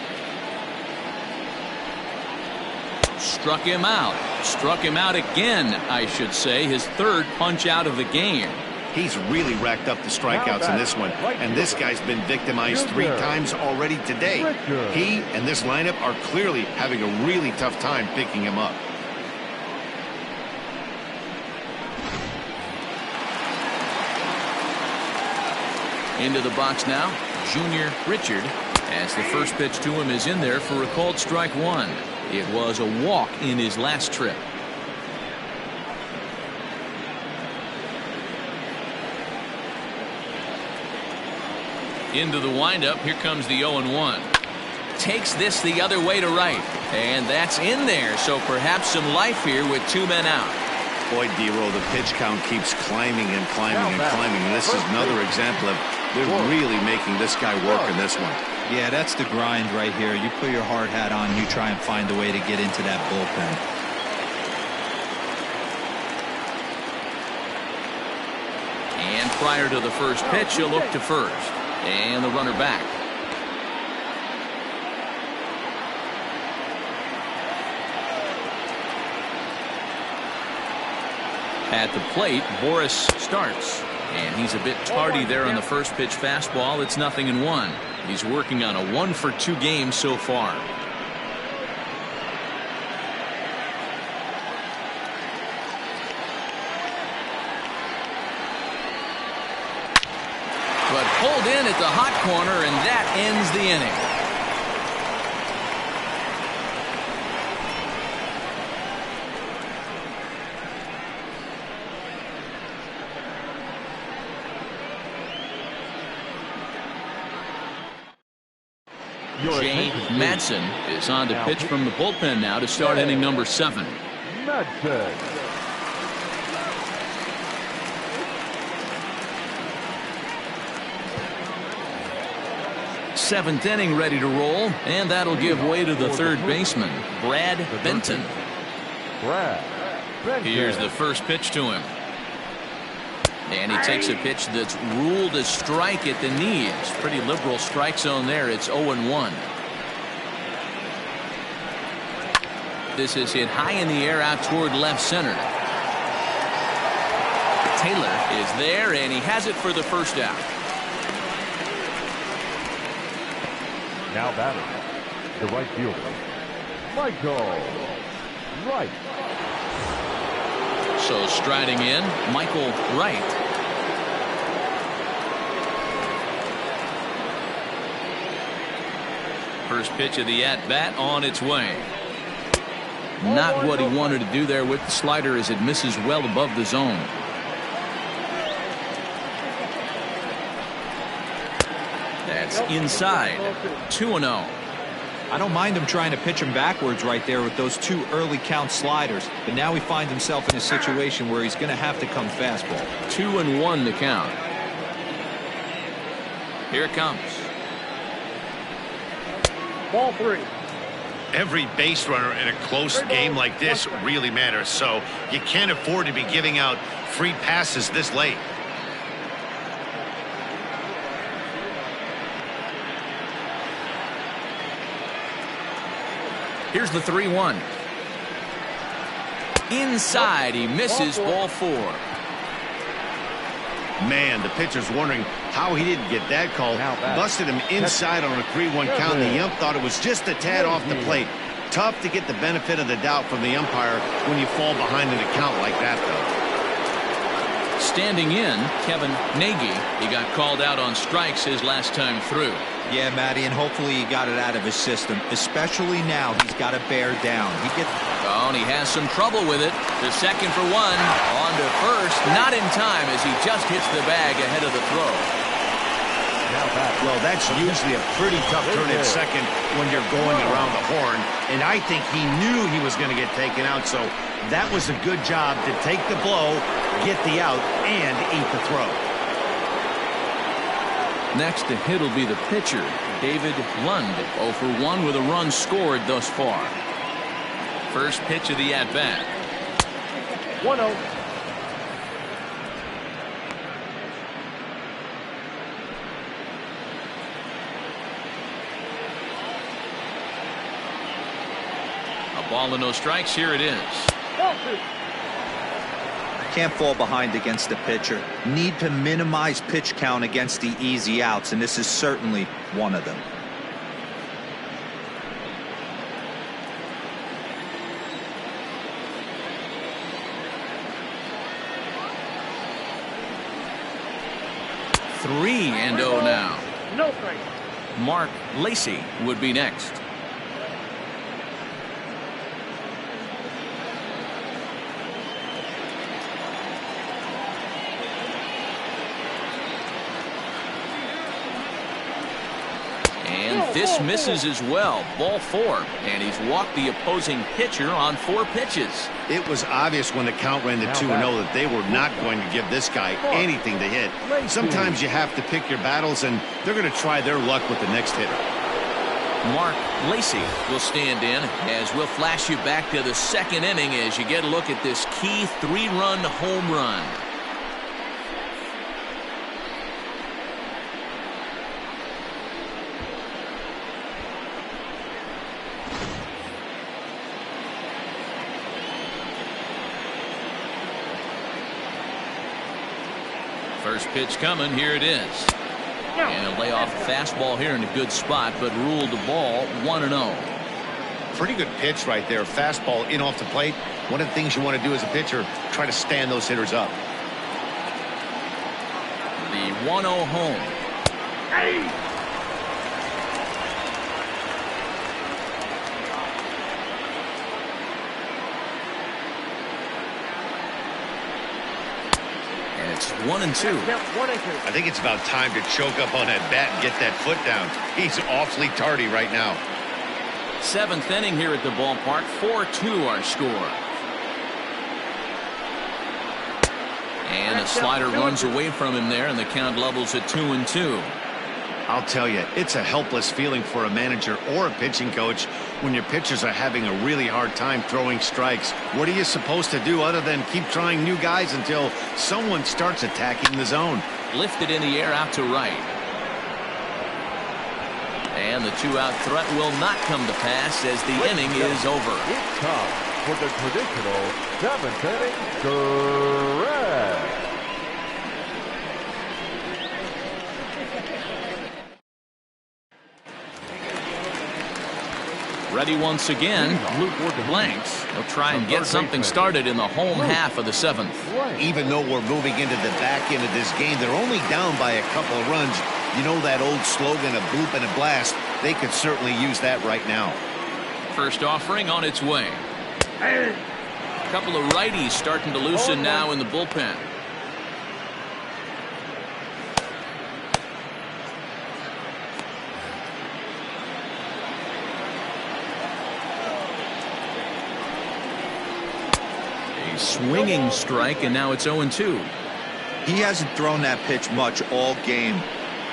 Struck him out. Struck him out again, I should say. His third punch out of the game. He's really racked up the strikeouts in this one, and this guy's been victimized 3 times already today. He and this lineup are clearly having a really tough time picking him up. Into the box now, Junior Richard, as the first pitch to him is in there for a called strike 1. It was a walk in his last trip. Into the windup. Here comes the 0-1. Takes this the other way to right. And that's in there. So perhaps some life here with 2 men out. Boy, D-Roll, the pitch count keeps climbing and climbing and climbing. And this is another example of They're really making this guy work in this one. Yeah, that's the grind right here. You put your hard hat on, you try and find a way to get into that bullpen. And prior to the first pitch, he'll look to first. And the runner back. At the plate, Boris starts. And he's a bit tardy there on the first pitch fastball. It's 0-1. He's working on a 1-for-2 game so far. But pulled in at the hot corner, and that ends the inning. Jay Madsen is on to pitch from the bullpen now to start inning number 7. Madsen. Seventh inning ready to roll, and that'll give way to the third baseman, Brad Benton. Here's the first pitch to him. And he takes a pitch that's ruled a strike at the knees. Pretty liberal strike zone there. It's 0-1. This is hit high in the air out toward left center. Taylor is there, and he has it for the first out. Now batting, the right fielder, Michael Wright. So striding in, Michael Wright. First pitch of the at-bat on its way. Not what he wanted to do there with the slider as it misses well above the zone. That's inside. 2-0. I don't mind him trying to pitch him backwards right there with those 2 early count sliders, but now he finds himself in a situation where he's going to have to come fastball. 2-1 the count. Here it comes. Ball 3. Every base runner in a close game like this really matters, so you can't afford to be giving out free passes this late. Here's the 3-1. Inside, he misses ball 4. Man, the pitcher's wondering how he didn't get that call. Busted him inside on a 3-1 count, and the ump thought it was just a tad off the plate. Tough to get the benefit of the doubt from the umpire when you fall behind in a count like that, though. Standing in, Kevin Nagy. He got called out on strikes his last time through. Yeah, Matty, and hopefully he got it out of his system. Especially now, he's got to bear down. Oh, and he has some trouble with it. The second for 1. On to first. Not in time as he just hits the bag ahead of the throw. Well, that's usually a pretty tough turn at second when you're going around the horn. And I think he knew he was going to get taken out, so that was a good job to take the blow, get the out, and eat the throw. Next to hit will be the pitcher, David Lund. 0 for 1 with a run scored thus far. First pitch of the at-bat. 1-0. A ball and no strikes. Here it is. Ball 2. Can't fall behind against the pitcher. Need to minimize pitch count against the easy outs, and this is certainly one of them. Three and 0 now. No strike. Mark Lacy would be next. And This misses as well. Ball 4. And he's walked the opposing pitcher on 4 pitches. It was obvious when the count ran to 2-0 that they were not going to give this guy anything to hit. Sometimes you have to pick your battles, and they're going to try their luck with the next hitter. Mark Lacey will stand in as we'll flash you back to the 2nd inning as you get a look at this key 3-run home run. First pitch coming. Here it is. And a layoff fastball here in a good spot, but ruled the ball 1-0. Pretty good pitch right there. Fastball in off the plate. One of the things you want to do as a pitcher, try to stand those hitters up. The 1-0 home. It's 1-2. 1-2. I think it's about time to choke up on that bat and get that foot down. He's awfully tardy right now. 7th inning here at the ballpark. 4-2 our score. And a slider runs away from him there, and the count levels at 2-2. I'll tell you, it's a helpless feeling for a manager or a pitching coach when your pitchers are having a really hard time throwing strikes. What are you supposed to do other than keep trying new guys until someone starts attacking the zone? Lifted in the air out to right. And the 2-out threat will not come to pass as the inning is over. It's time for the traditional 7th inning stretch. Ready once again. Blanks. He'll try and get something started in the home half of the 7th. Even though we're moving into the back end of this game, they're only down by a couple of runs. You know that old slogan, a bloop and a blast. They could certainly use that right now. First offering on its way. A couple of righties starting to loosen now in the bullpen. A swinging strike, and now it's 0-2. He hasn't thrown that pitch much all game.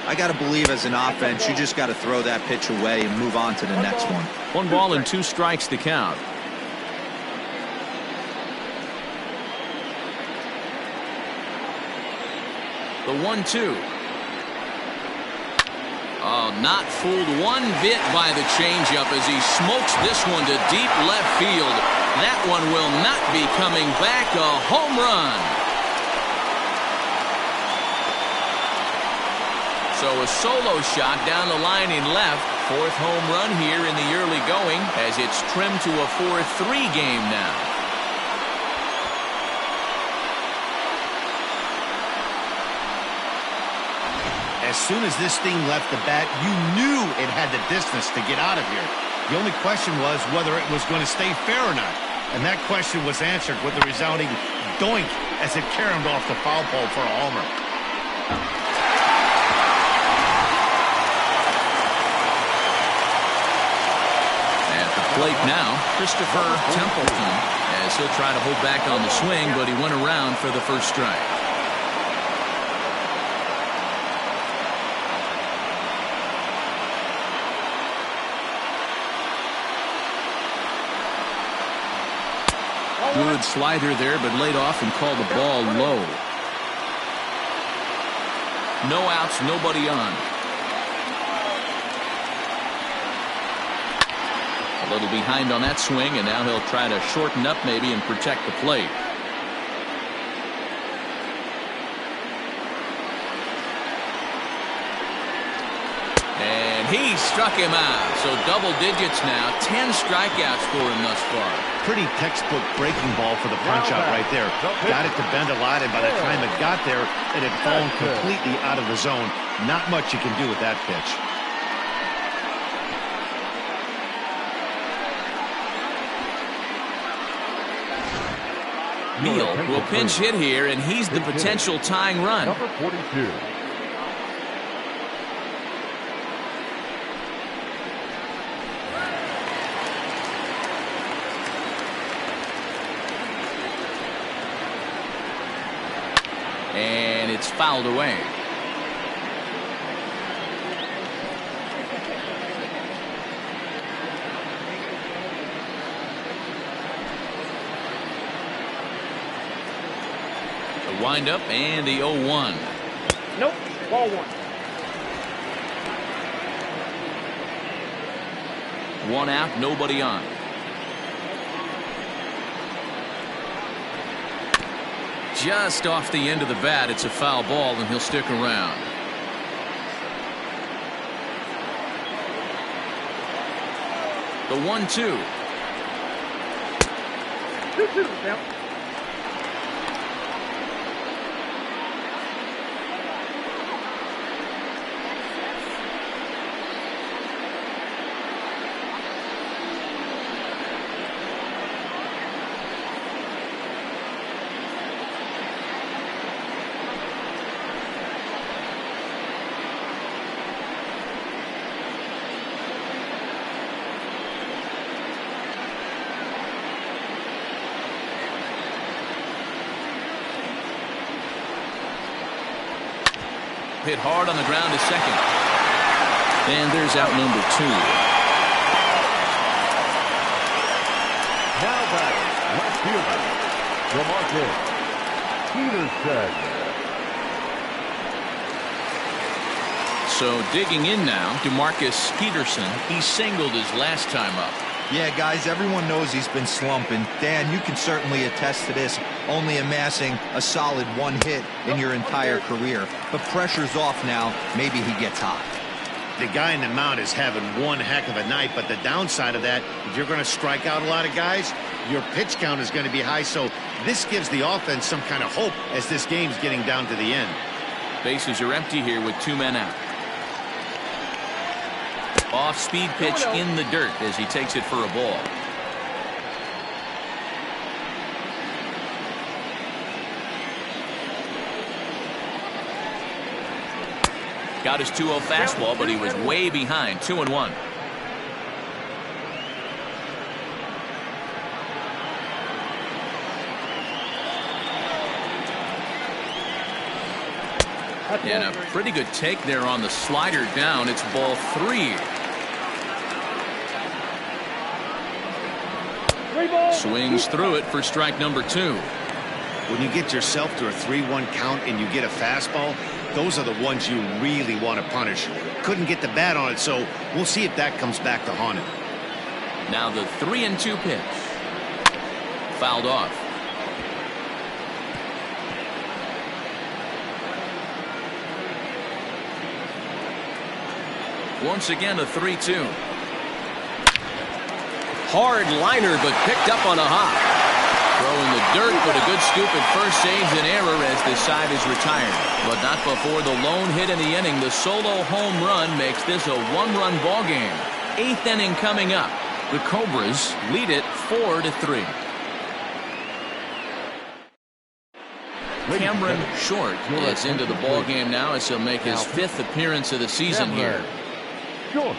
I got to believe as an offense, you just got to throw that pitch away and move on to the next one. 1 ball and 2 strikes to count. The 1-2. Oh, not fooled one bit by the changeup as he smokes this one to deep left field. That one will not be coming back. A home run. So a solo shot down the line in left. 4th home run here in the early going as it's trimmed to a 4-3 game now. As soon as this thing left the bat, you knew it had the distance to get out of here. The only question was whether it was going to stay fair or not. And that question was answered with a resounding doink as it caromed off the foul pole for a homer. At the plate now, Christopher Templeton, as he'll try to hold back on the swing, but he went around for the first strike. Good slider there, but laid off and called the ball low. No outs, nobody on. A little behind on that swing, and now he'll try to shorten up maybe and protect the plate. And he struck him out. So double digits now. 10 strikeouts for him thus far. Pretty textbook breaking ball for the punch-out right there. Got it to bend a lot, and by the time it got there, it had fallen completely out of the zone. Not much you can do with that pitch. Neal will pinch hit here, and he's the potential tying run. Number 42. It's fouled away. The windup and the 0-1. Nope. Ball 1. One out, nobody on. Just off the end of the bat, it's a foul ball, and he'll stick around. The 1-2. 2-2. Now. Hit hard on the ground to second. And there's out number 2. Now back, left fielder, DeMarcus Peterson. So digging in now, DeMarcus Peterson. He singled his last time up. Yeah, guys, everyone knows he's been slumping. Dan, you can certainly attest to this, only amassing a solid 1 hit in your entire career. But pressure's off now. Maybe he gets hot. The guy in the mound is having one heck of a night, but the downside of that, if you're going to strike out a lot of guys, your pitch count is going to be high. So this gives the offense some kind of hope as this game's getting down to the end. Bases are empty here with 2 men out. Off-speed pitch in the dirt as he takes it for a ball. Got his 2-0 fastball, but he was way behind. 2-1. And a pretty good take there on the slider down. It's ball 3. Swings through it for strike number 2. When you get yourself to a 3-1 count and you get a fastball, those are the ones you really want to punish. Couldn't get the bat on it, so we'll see if that comes back to haunt him. Now the 3-2 pitch. Fouled off. Once again, a 3-2. Hard liner, but picked up on a hop. Throw in the dirt, but a good scoop at first saves an error as this side is retired. But not before the lone hit in the inning. The solo home run makes this a 1-run ball game. 8th inning coming up. The Cobras lead it 4-3. Cameron Short is into the ball game now as he'll make his 5th appearance of the season here. Short.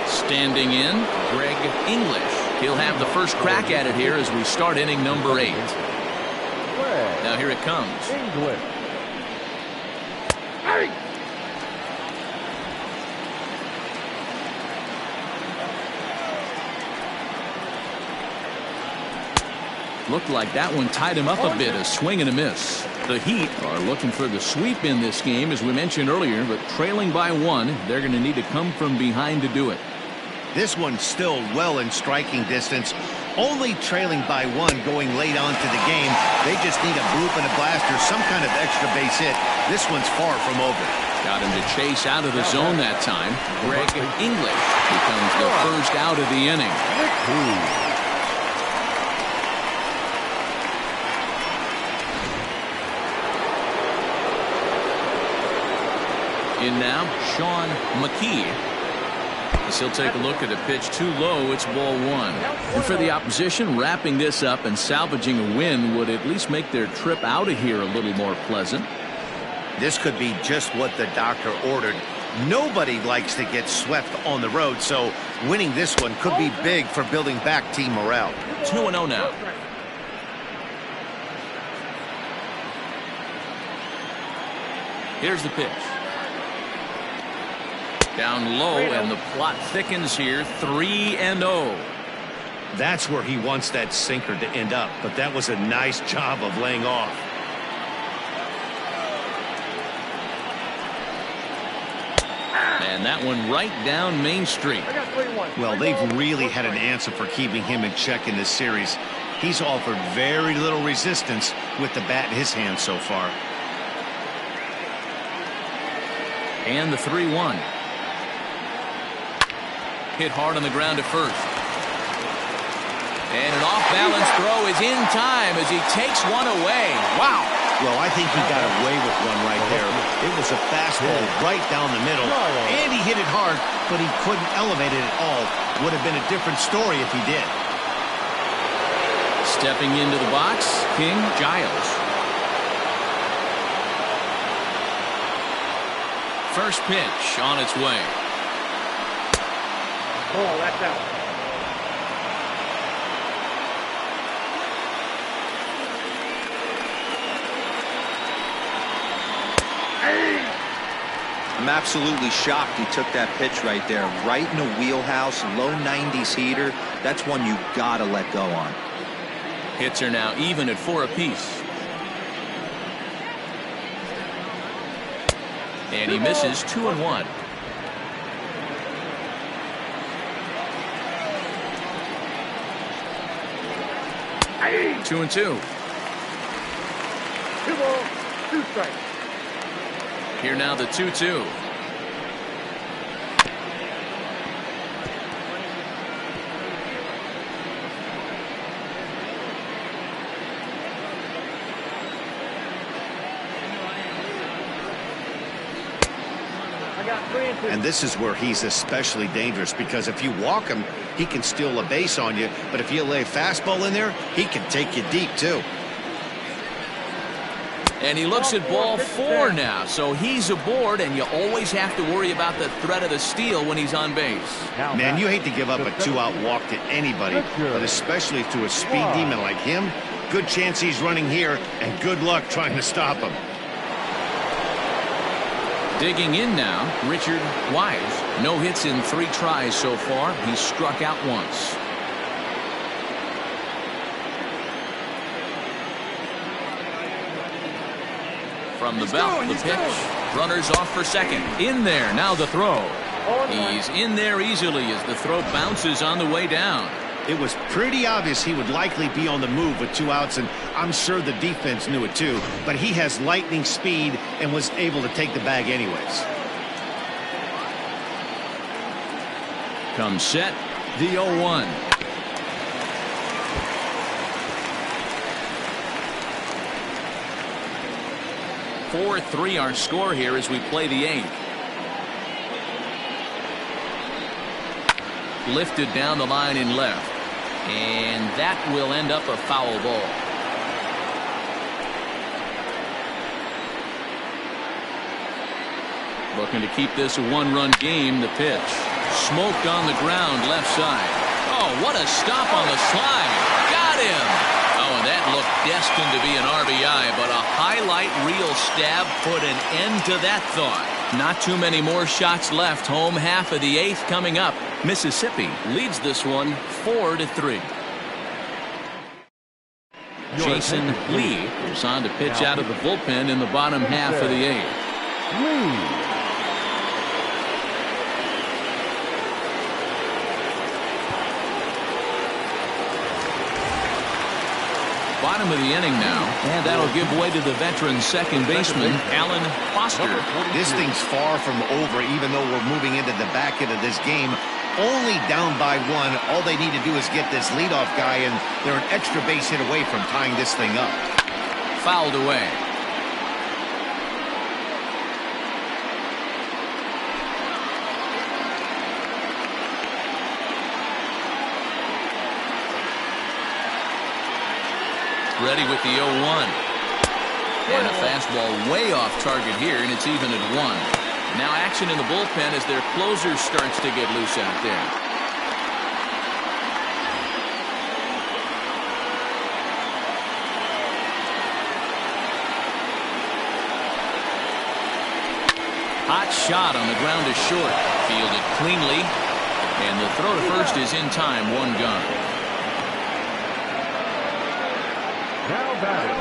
Standing in, Greg English. He'll have the first crack at it here as we start inning number 8. Now here it comes. English. Looked like that one tied him up a bit. A swing and a miss. The Heat are looking for the sweep in this game, as we mentioned earlier, but trailing by 1, they're going to need to come from behind to do it. This one's still well in striking distance. Only trailing by 1 going late on to the game. They just need a bloop and a blast or some kind of extra base hit. This one's far from over. Got him to chase out of the zone that time. Greg English becomes the first out of the inning. In now, Sean McKee. As he'll take a look at a pitch too low, it's ball 1. And for the opposition, wrapping this up and salvaging a win would at least make their trip out of here a little more pleasant. This could be just what the doctor ordered. Nobody likes to get swept on the road, so winning this one could be big for building back team morale. 2-0 now. Here's the pitch. Down low, and the plot thickens here. 3-0. That's where he wants that sinker to end up, but that was a nice job of laying off. And that one right down Main Street. Well, they've really had an answer for keeping him in check in this series. He's offered very little resistance with the bat in his hand so far. And the 3-1. Hit hard on the ground at first. And an off-balance throw is in time as he takes one away. Wow. Well, I think he got away with one right there. It was a fastball right down the middle, and he hit it hard, but he couldn't elevate it at all. Would have been a different story if he did. Stepping into the box, King Giles. First pitch on its way. Oh, that's out. I'm absolutely shocked he took that pitch right there. Right in the wheelhouse, low 90s heater. That's one you gotta let go on. Hits are now even at 4 apiece. And he misses 2-1. Hey. 2-2. 2 balls, 2 strikes. Here now the 2-2. And this is where he's especially dangerous, because if you walk him, he can steal a base on you. But if you lay a fastball in there, he can take you deep, too. And he looks at ball 4 now, so he's aboard, and you always have to worry about the threat of the steal when he's on base. Man, you hate to give up a 2-out walk to anybody, but especially to a speed demon like him. Good chance he's running here, and good luck trying to stop him. Digging in now, Richard Wise. No hits in 3 tries so far. He's struck out once. From the belt, the pitch. Runners off for second. In there, now the throw. He's in there easily as the throw bounces on the way down. It was pretty obvious he would likely be on the move with 2 outs, and I'm sure the defense knew it too, but he has lightning speed and was able to take the bag anyways. Comes set, the 0-1. (4-3) our score here as we play the 8th. Lifted down the line in left, and that will end up a foul ball. Looking to keep this a 1-run game. The pitch smoked on the ground left side. Oh, what a stop on the slide. Got him. Oh, and that looked destined to be an RBI, but a highlight reel stab put an end to that thought. Not too many more shots left. Home half of the 8th coming up. Mississippi leads this one 4-3. Jason Lee is on to pitch out of the bullpen in the bottom half of the 8th. Bottom of the inning now, and that'll give way to the veteran second baseman, Alan Foster. This thing's far from over, even though we're moving into the back end of this game. Only down by 1. All they need to do is get this leadoff guy, and they're an extra base hit away from tying this thing up. Fouled away. Ready with the 0-1. And a fastball way off target here, and it's even at 1. Now action in the bullpen as their closer starts to get loose out there. Hot shot on the ground is short. Fielded cleanly. And the throw to first is in time. One gone.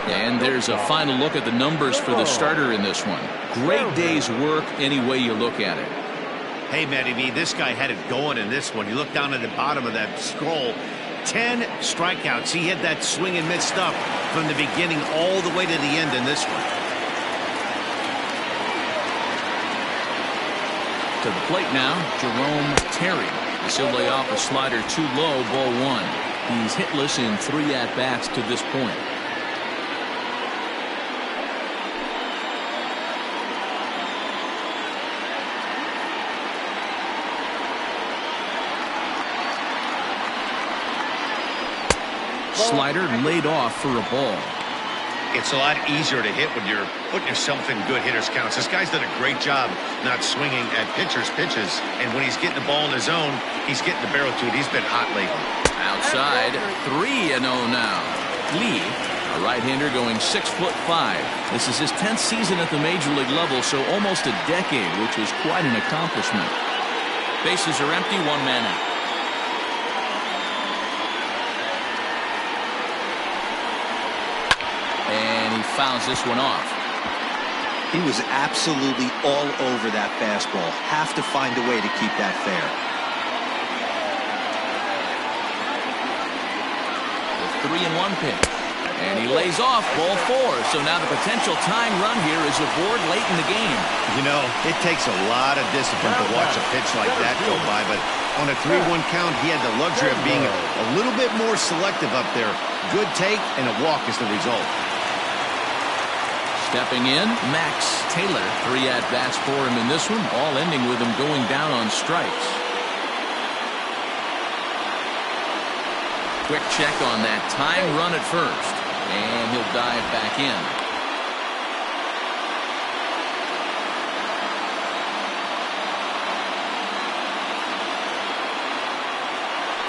And there's a final look at the numbers for the starter in this one. Great day's work any way you look at it. Hey, Matty V, this guy had it going in this one. You look down at the bottom of that scroll. 10 strikeouts. He had that swing and miss stuff from the beginning all the way to the end in this one. To the plate now, Jerome Terry. He'll lay off a slider too low, ball one. He's hitless in 3 at-bats to this point. Slider laid off for a ball. It's a lot easier to hit when you're putting yourself in good hitters' counts. This guy's done a great job not swinging at pitchers' pitches. And when he's getting the ball in his zone, he's getting the barrel to it. He's been hot lately. Outside, 3-0 now. Lee, a right-hander going 6'5". This is his 10th season at the major league level, so almost a decade, which is quite an accomplishment. Bases are empty, 1 man out. And he fouls this one off. He was absolutely all over that fastball. Have to find a way to keep that fair. The 3-1 pitch. And he lays off ball 4. So now the potential tying run here is aboard late in the game. You know, it takes a lot of discipline to watch a pitch like that go by, but on a 3-1 count, he had the luxury of being a little bit more selective up there. Good take, and a walk is the result. Stepping in, Max Taylor. 3 at-bats for him in this one, all ending with him going down on strikes. Quick check on that time run at first. And he'll dive back in.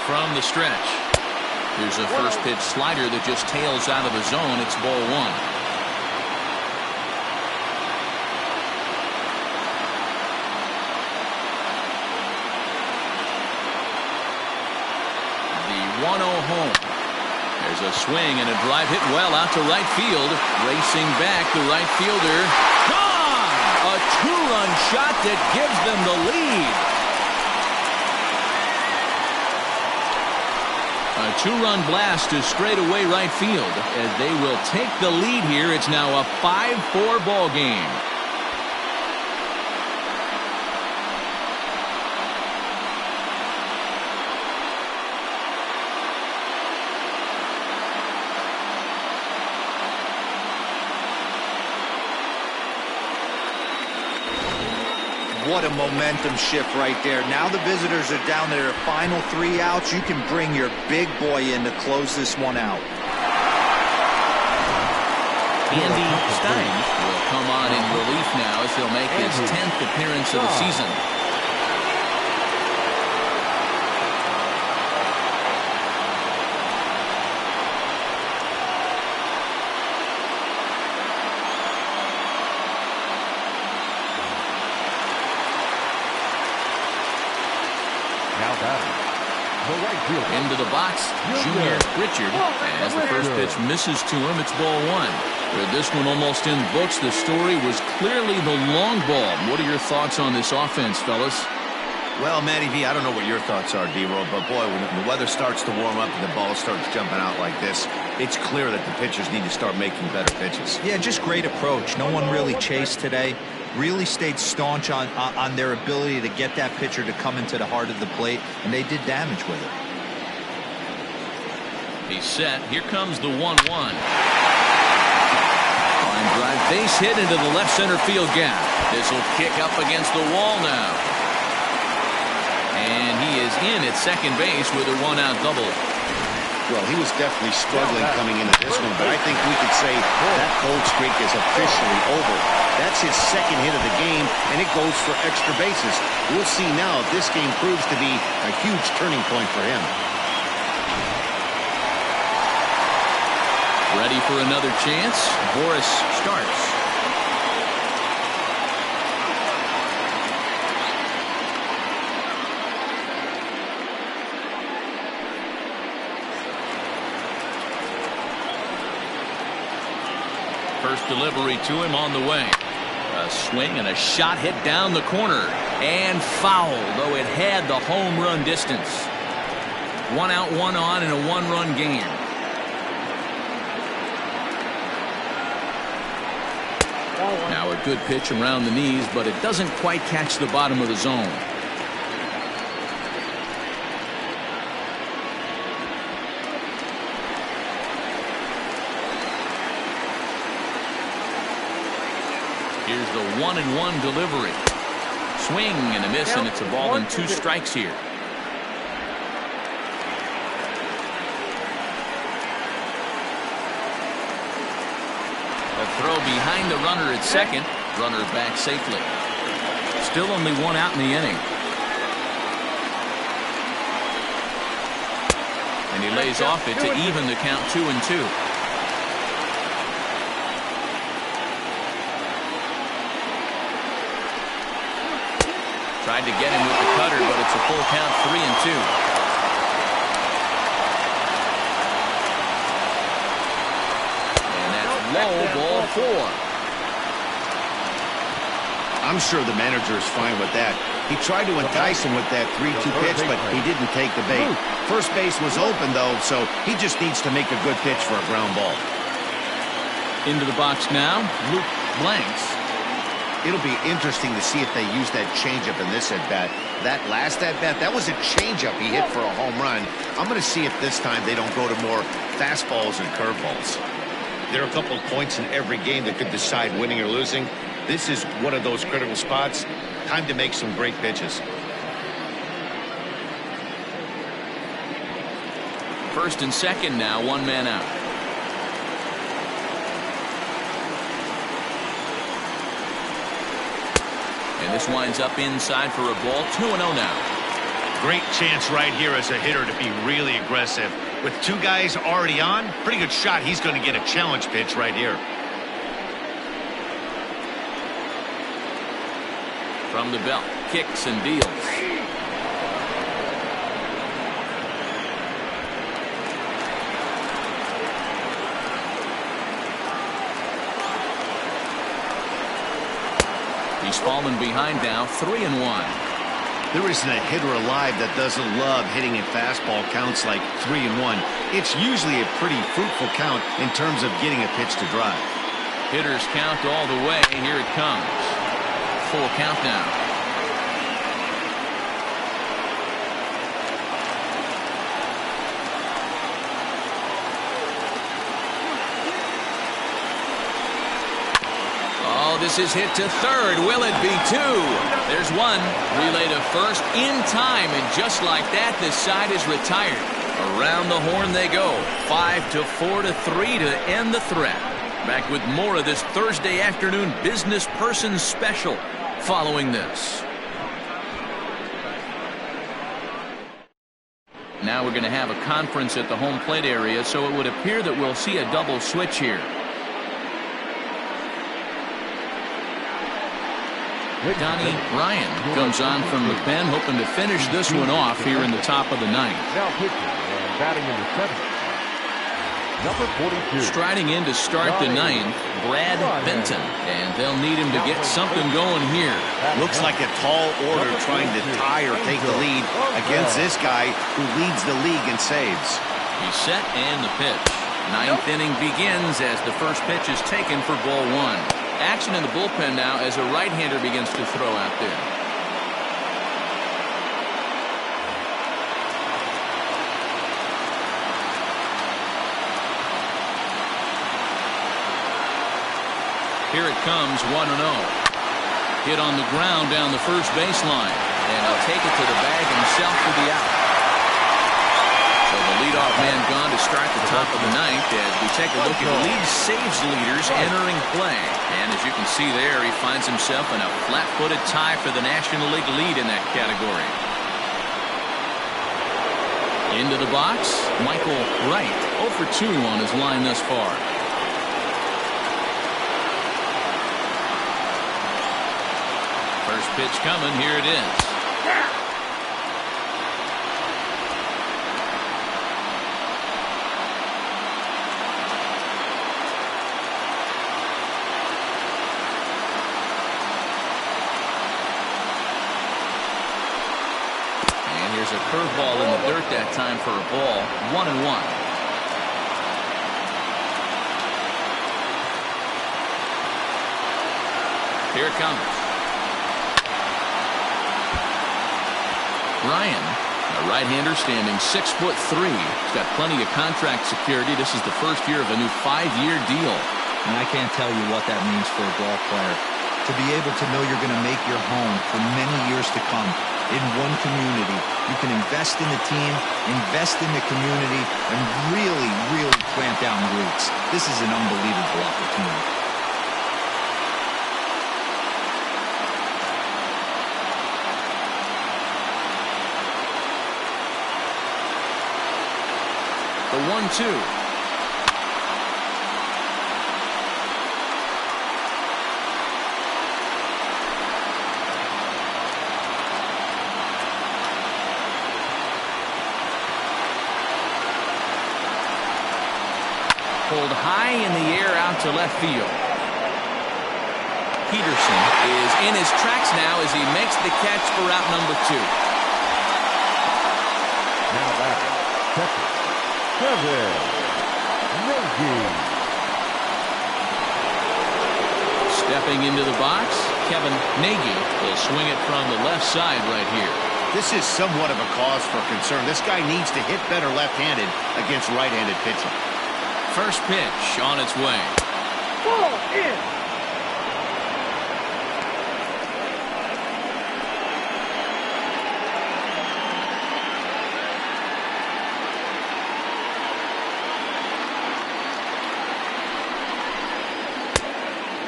From the stretch. Here's a first pitch slider that just tails out of the zone. It's ball 1. The 1-0 home. There's a swing and a drive hit well out to right field. Racing back, the right fielder. Gone! A 2-run shot that gives them the lead. A 2-run blast to straightaway right field. As they will take the lead here. It's now a 5-4 ball game. What a momentum shift right there. Now the visitors are down to their final 3 outs. You can bring your big boy in to close this one out. Andy Stein will come on in relief now as he'll make his 10th appearance of the season. Into the box, Junior Richard. As the first pitch misses to him, it's ball 1. With this one almost in the books, the story was clearly the long ball. What are your thoughts on this offense, fellas? Well, Matty V, I don't know what your thoughts are, D-Roll, but boy, when the weather starts to warm up and the ball starts jumping out like this, it's clear that the pitchers need to start making better pitches. Yeah, just great approach. No one really chased today. Really stayed staunch on their ability to get that pitcher to come into the heart of the plate, and they did damage with it. He's set. Here comes the 1-1. Line drive, base hit into the left center field gap. This will kick up against the wall now. And he is in at second base with a 1-out double. Well, he was definitely struggling coming into this one, but I think we could say that cold streak is officially over. That's his second hit of the game, and it goes for extra bases. We'll see now if this game proves to be a huge turning point for him. Ready for another chance. Boris starts. First delivery to him on the way. A swing and a shot hit down the corner. And foul, though it had the home run distance. 1 out, 1 on in a 1-run game. Now a good pitch around the knees, but it doesn't quite catch the bottom of the zone. Here's the 1-1 delivery. Swing and a miss, and it's a ball and 2 strikes here. A throw behind the runner at second. Runner back safely. Still only 1 out in the inning. And he lays off it to even the count 2-2. Tried to get him with the cutter, but it's a full count, 3-2. And that's low, ball 4. I'm sure the manager is fine with that. He tried to entice him with that 3-2 pitch, but he didn't take the bait. First base was open, though, so he just needs to make a good pitch for a ground ball. Into the box now, Luke Blanks. It'll be interesting to see if they use that changeup in this at-bat. That last at-bat, that was a changeup he hit for a home run. I'm going to see if this time they don't go to more fastballs and curveballs. There are a couple of points in every game that could decide winning or losing. This is one of those critical spots. Time to make some great pitches. First and second now, 1 man out. And this winds up inside for a ball. 2-0 now. Great chance right here as a hitter to be really aggressive. With 2 guys already on, pretty good shot. He's going to get a challenge pitch right here. From the belt, kicks and deals. He's fallen behind now, 3-1. There isn't a hitter alive that doesn't love hitting a fastball counts like 3-1. It's usually a pretty fruitful count in terms of getting a pitch to drive. Hitters count all the way, and here it comes. Full count now. This is hit to third. Will it be 2? There's 1. Relay to first in time, and just like that, this side is retired. Around the horn they go. 5-4-3 to end the threat. Back with more of this Thursday afternoon business person special following this. Now we're going to have a conference at the home plate area, so it would appear that we'll see a double switch here. Donnie Ryan comes on from the pen, hoping to finish this one off here in the top of the 9th. Now pitching and batting in the 7th. Number 42. Striding in to start the 9th, Brad Benton, and they'll need him to get something going here. Looks like a tall order trying to tie or take the lead against this guy who leads the league in saves. He's set and the pitch. 9th inning begins as the first pitch is taken for ball 1. Action in the bullpen now as a right-hander begins to throw out there. Here it comes, 1-0. Hit on the ground down the first baseline. And he'll take it to the bag himself for the out. So the leadoff man gone to start the top of the ninth as we take a look at league saves leaders entering play. And as you can see there, he finds himself in a flat-footed tie for the National League lead in that category. Into the box, Michael Wright, 0 for 2 on his line thus far. First pitch coming, here it is. Here's a curveball in the dirt that time for a ball. 1-1. Here it comes. Ryan, a right-hander standing 6'3". He's got plenty of contract security. This is the first year of a new 5-year deal. And I can't tell you what that means for a ball player. To be able to know you're going to make your home for many years to come in one community. You can invest in the team, invest in the community, and really, really plant down roots. This is an unbelievable opportunity. The 1-2. Pulled high in the air out to left field. Peterson is in his tracks now as he makes the catch for out number 2. Now back, catcher, Kevin Nagy. Stepping into the box, Kevin Nagy will swing it from the left side right here. This is somewhat of a cause for concern. This guy needs to hit better left-handed against right-handed pitching. First pitch on its way. Ball in.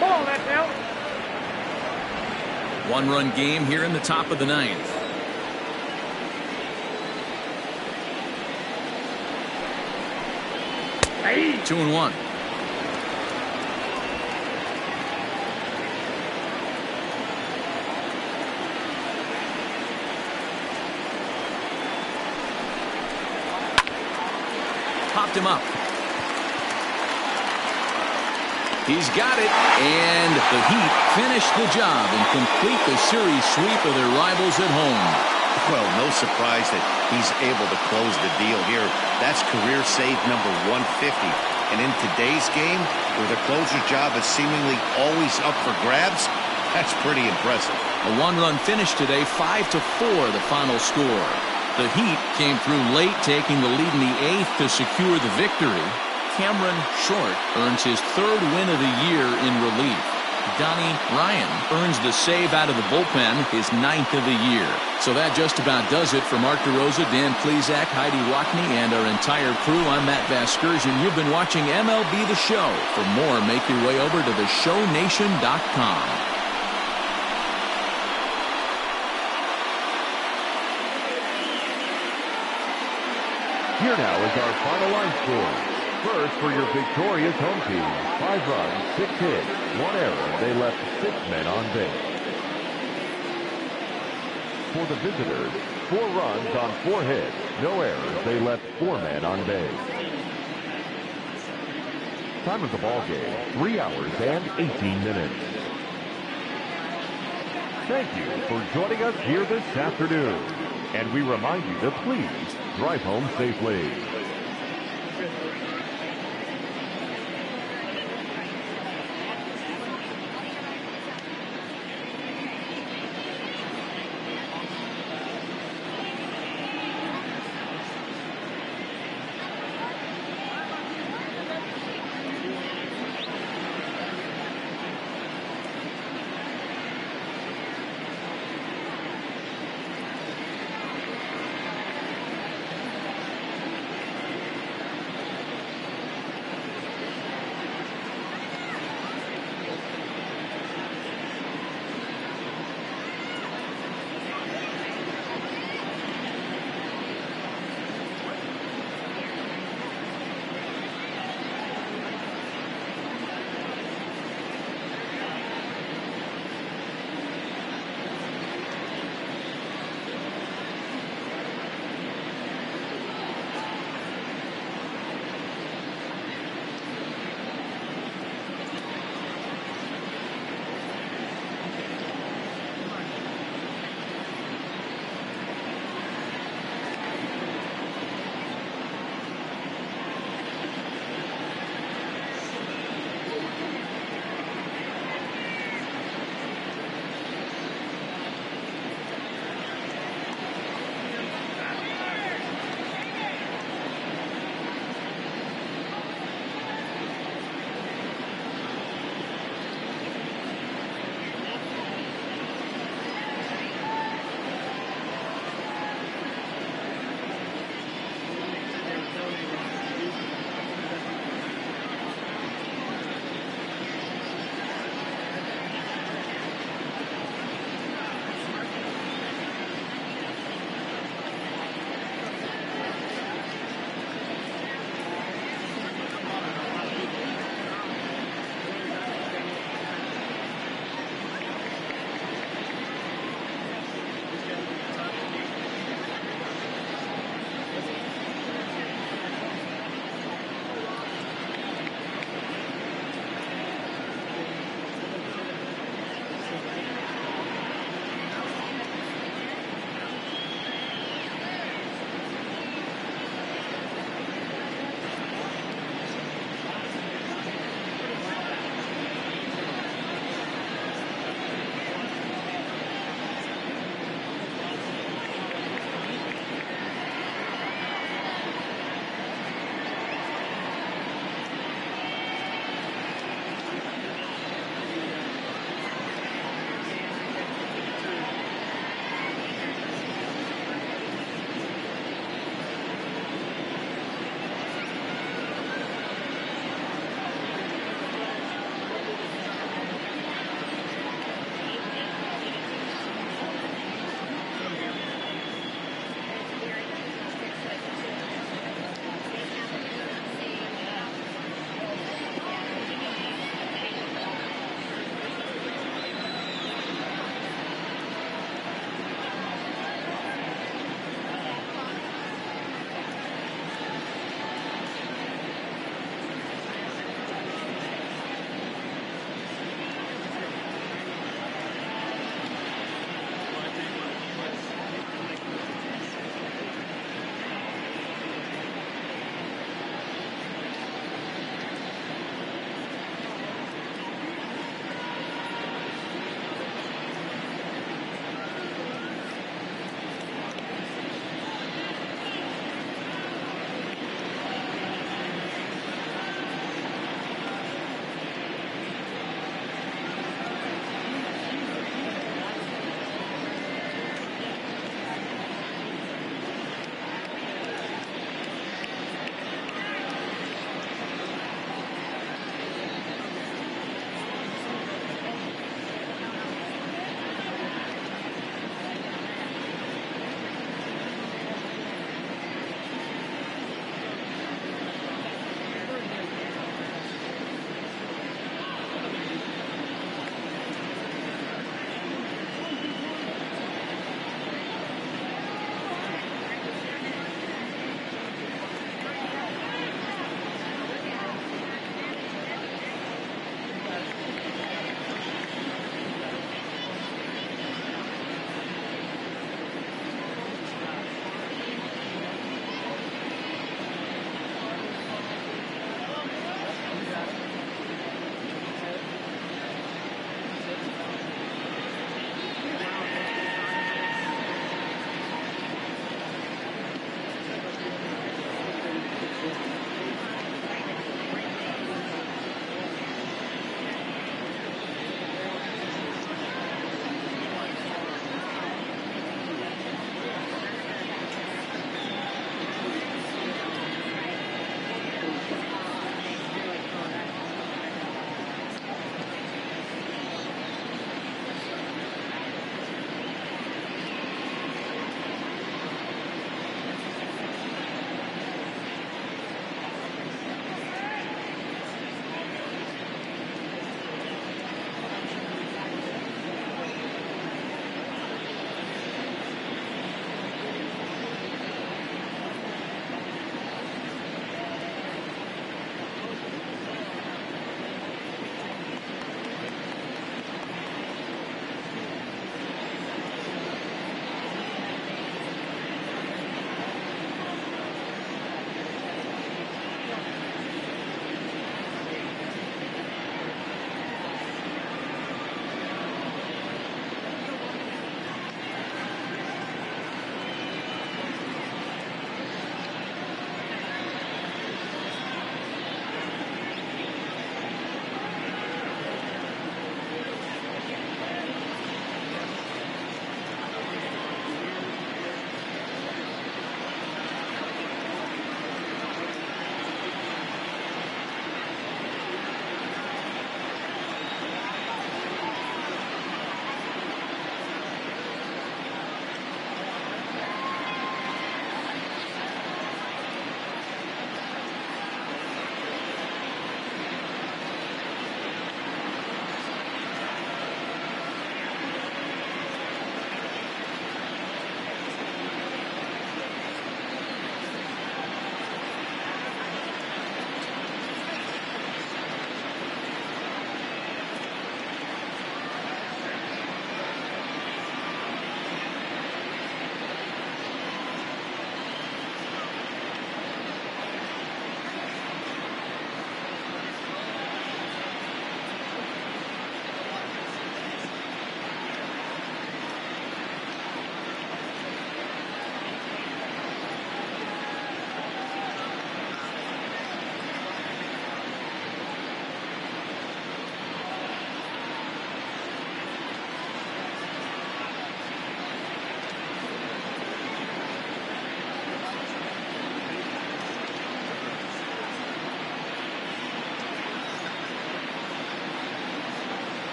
Ball, that's out. 1-run game here in the top of the ninth. Hey. 2-1. Popped him up. He's got it, and the Heat finish the job and complete the series sweep of their rivals at home. Well, no surprise that he's able to close the deal here. That's career save number 150. And in today's game, where the closer's job is seemingly always up for grabs, that's pretty impressive. A 1-run finish today, 5-4 the final score. The Heat came through late, taking the lead in the 8th to secure the victory. Cameron Short earns his 3rd win of the year in relief. Donnie Ryan earns the save out of the bullpen, his 9th of the year. So that just about does it for Mark DeRosa, Dan Plesac, Heidi Rockney, and our entire crew. I'm Matt Vasgersian. You've been watching MLB The Show. For more, make your way over to theshownation.com. Here now is our final line score. First, for your victorious home team, 5 runs, 6 hits, 1 error. They left 6 men on base. For the visitors, 4 runs on 4 hits, no errors. They left 4 men on base. Time of the ball game, 3 hours and 18 minutes. Thank you for joining us here this afternoon. And we remind you to please drive home safely.